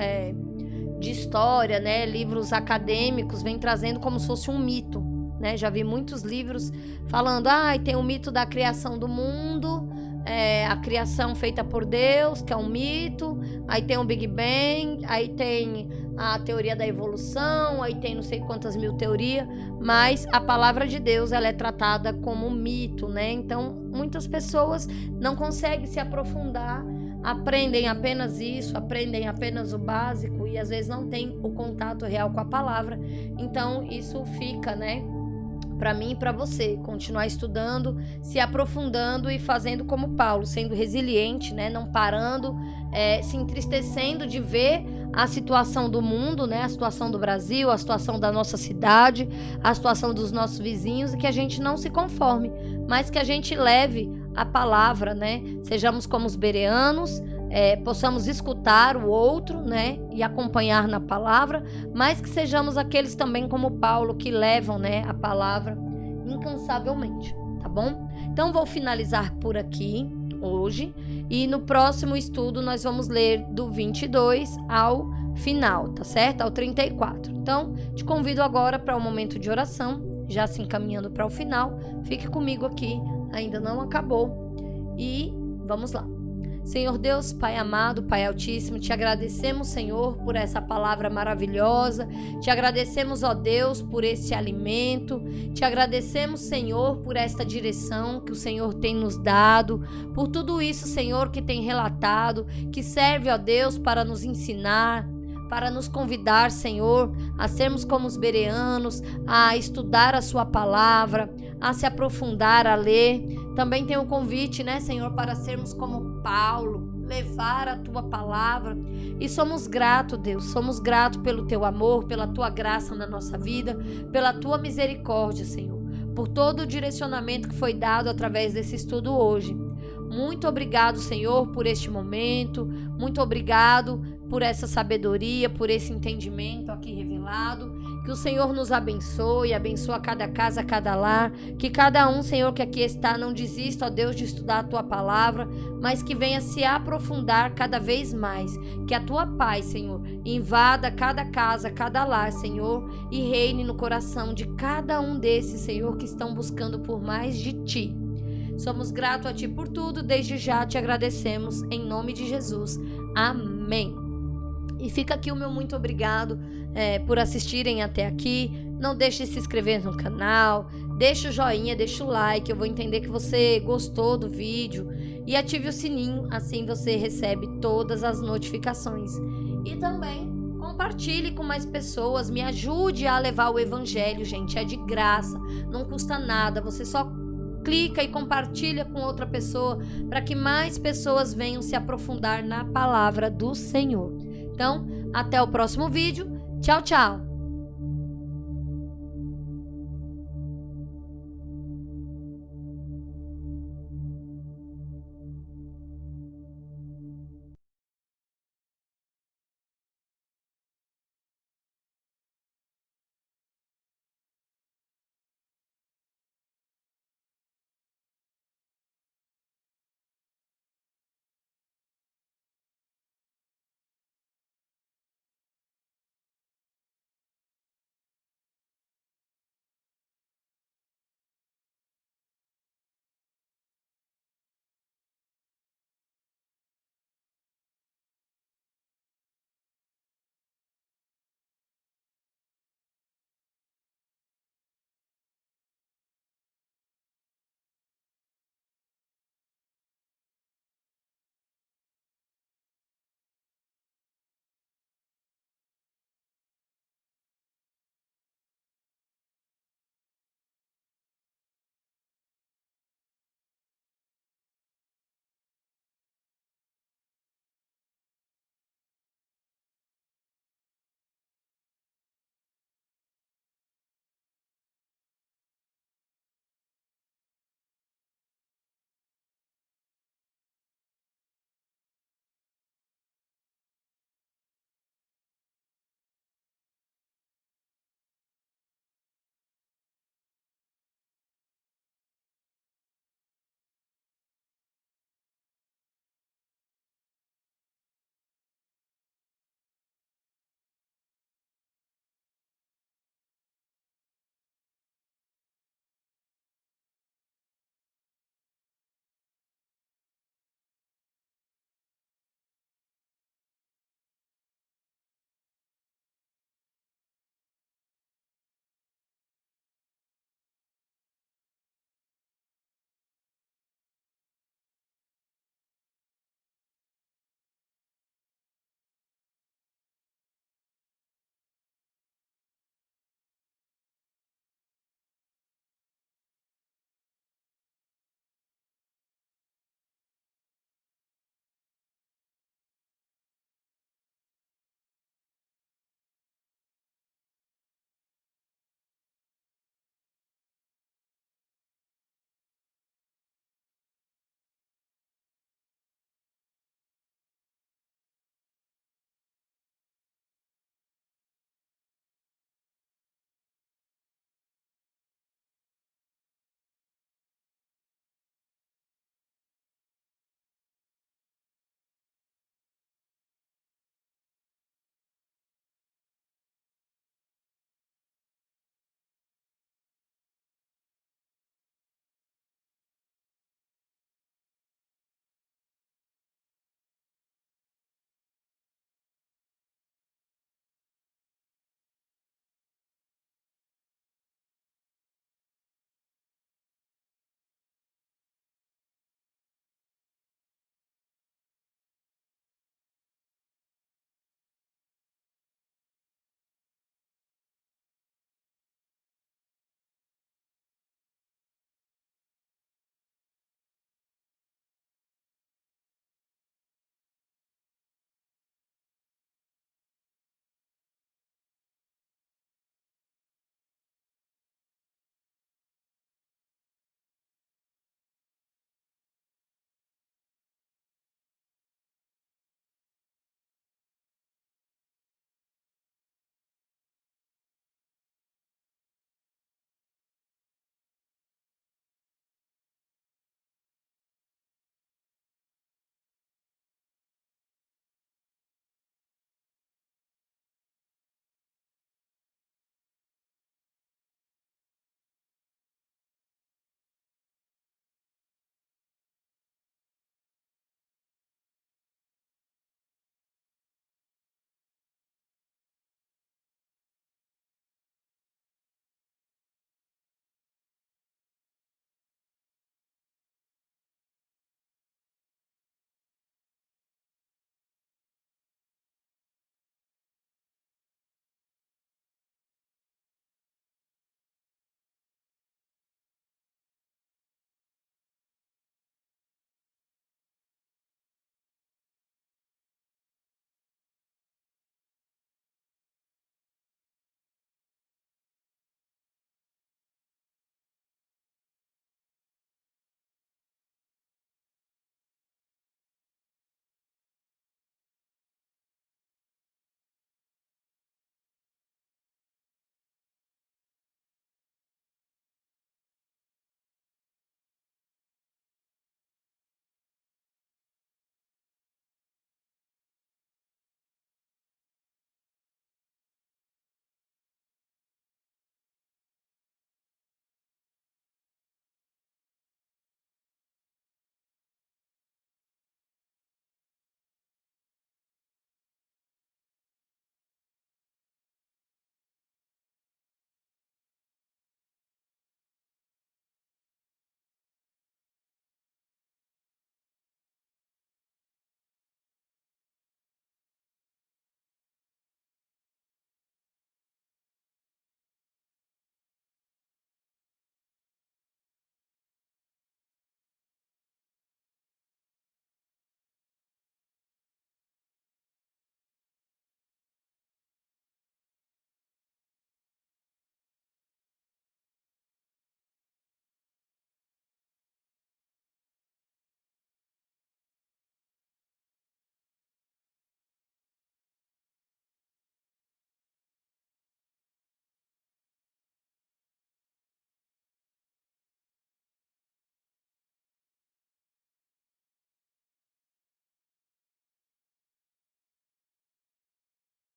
de história, né, livros acadêmicos, vem trazendo como se fosse um mito, né? Já vi muitos livros falando, tem o mito da criação do mundo, a criação feita por Deus, que é um mito, aí tem o Big Bang, aí tem a teoria da evolução, aí tem não sei quantas mil teorias, mas a palavra de Deus, ela é tratada como um mito, né? Então, muitas pessoas não conseguem se aprofundar, aprendem apenas isso, aprendem apenas o básico e às vezes não tem o contato real com a palavra. Então, isso fica, né? Para mim e para você, continuar estudando, se aprofundando e fazendo como Paulo, sendo resiliente, né? Não parando, se entristecendo de ver a situação do mundo, né? A situação do Brasil, a situação da nossa cidade, a situação dos nossos vizinhos, e que a gente não se conforme, mas que a gente leve a palavra, né? Sejamos como os bereanos, possamos escutar o outro, né? E acompanhar na palavra, mas que sejamos aqueles também como Paulo, que levam, né, a palavra incansavelmente, tá bom? Então vou finalizar por aqui hoje e no próximo estudo nós vamos ler do 22 ao final, tá certo? Ao 34. Então te convido agora para um momento de oração, já se encaminhando para o final. Fique comigo aqui, ainda não acabou, e vamos lá. Senhor Deus, Pai amado, Pai altíssimo, te agradecemos, Senhor, por essa palavra maravilhosa, te agradecemos, ó Deus, por esse alimento, te agradecemos, Senhor, por esta direção que o Senhor tem nos dado, por tudo isso, Senhor, que tem relatado, que serve, ó Deus, para nos ensinar, para nos convidar, Senhor, a sermos como os bereanos, a estudar a sua palavra, a se aprofundar, a ler. Também tem o convite, né, Senhor, para sermos como Paulo, levar a tua palavra. E somos gratos, Deus, somos gratos pelo teu amor, pela tua graça na nossa vida, pela tua misericórdia, Senhor, por todo o direcionamento que foi dado através desse estudo hoje. Muito obrigado, Senhor, por este momento. Muito obrigado por essa sabedoria, por esse entendimento aqui revelado. Que o Senhor nos abençoe, abençoe cada casa, cada lar. Que cada um, Senhor, que aqui está, não desista, ó Deus, de estudar a tua palavra, mas que venha se aprofundar cada vez mais. Que a tua paz, Senhor, invada cada casa, cada lar, Senhor, e reine no coração de cada um desses, Senhor, que estão buscando por mais de ti. Somos gratos a ti por tudo, desde já te agradecemos, em nome de Jesus. Amém. E fica aqui o meu muito obrigado por assistirem até aqui. não deixe de se inscrever no canal, deixa o joinha, deixa o like, eu vou entender que você gostou do vídeo, e ative o sininho, assim você recebe todas as notificações. E também compartilhe com mais pessoas, me ajude a levar o evangelho, gente, é de graça, não custa nada, você só clica e compartilha com outra pessoa para que mais pessoas venham se aprofundar na palavra do Senhor. Então, até o próximo vídeo. Tchau, tchau!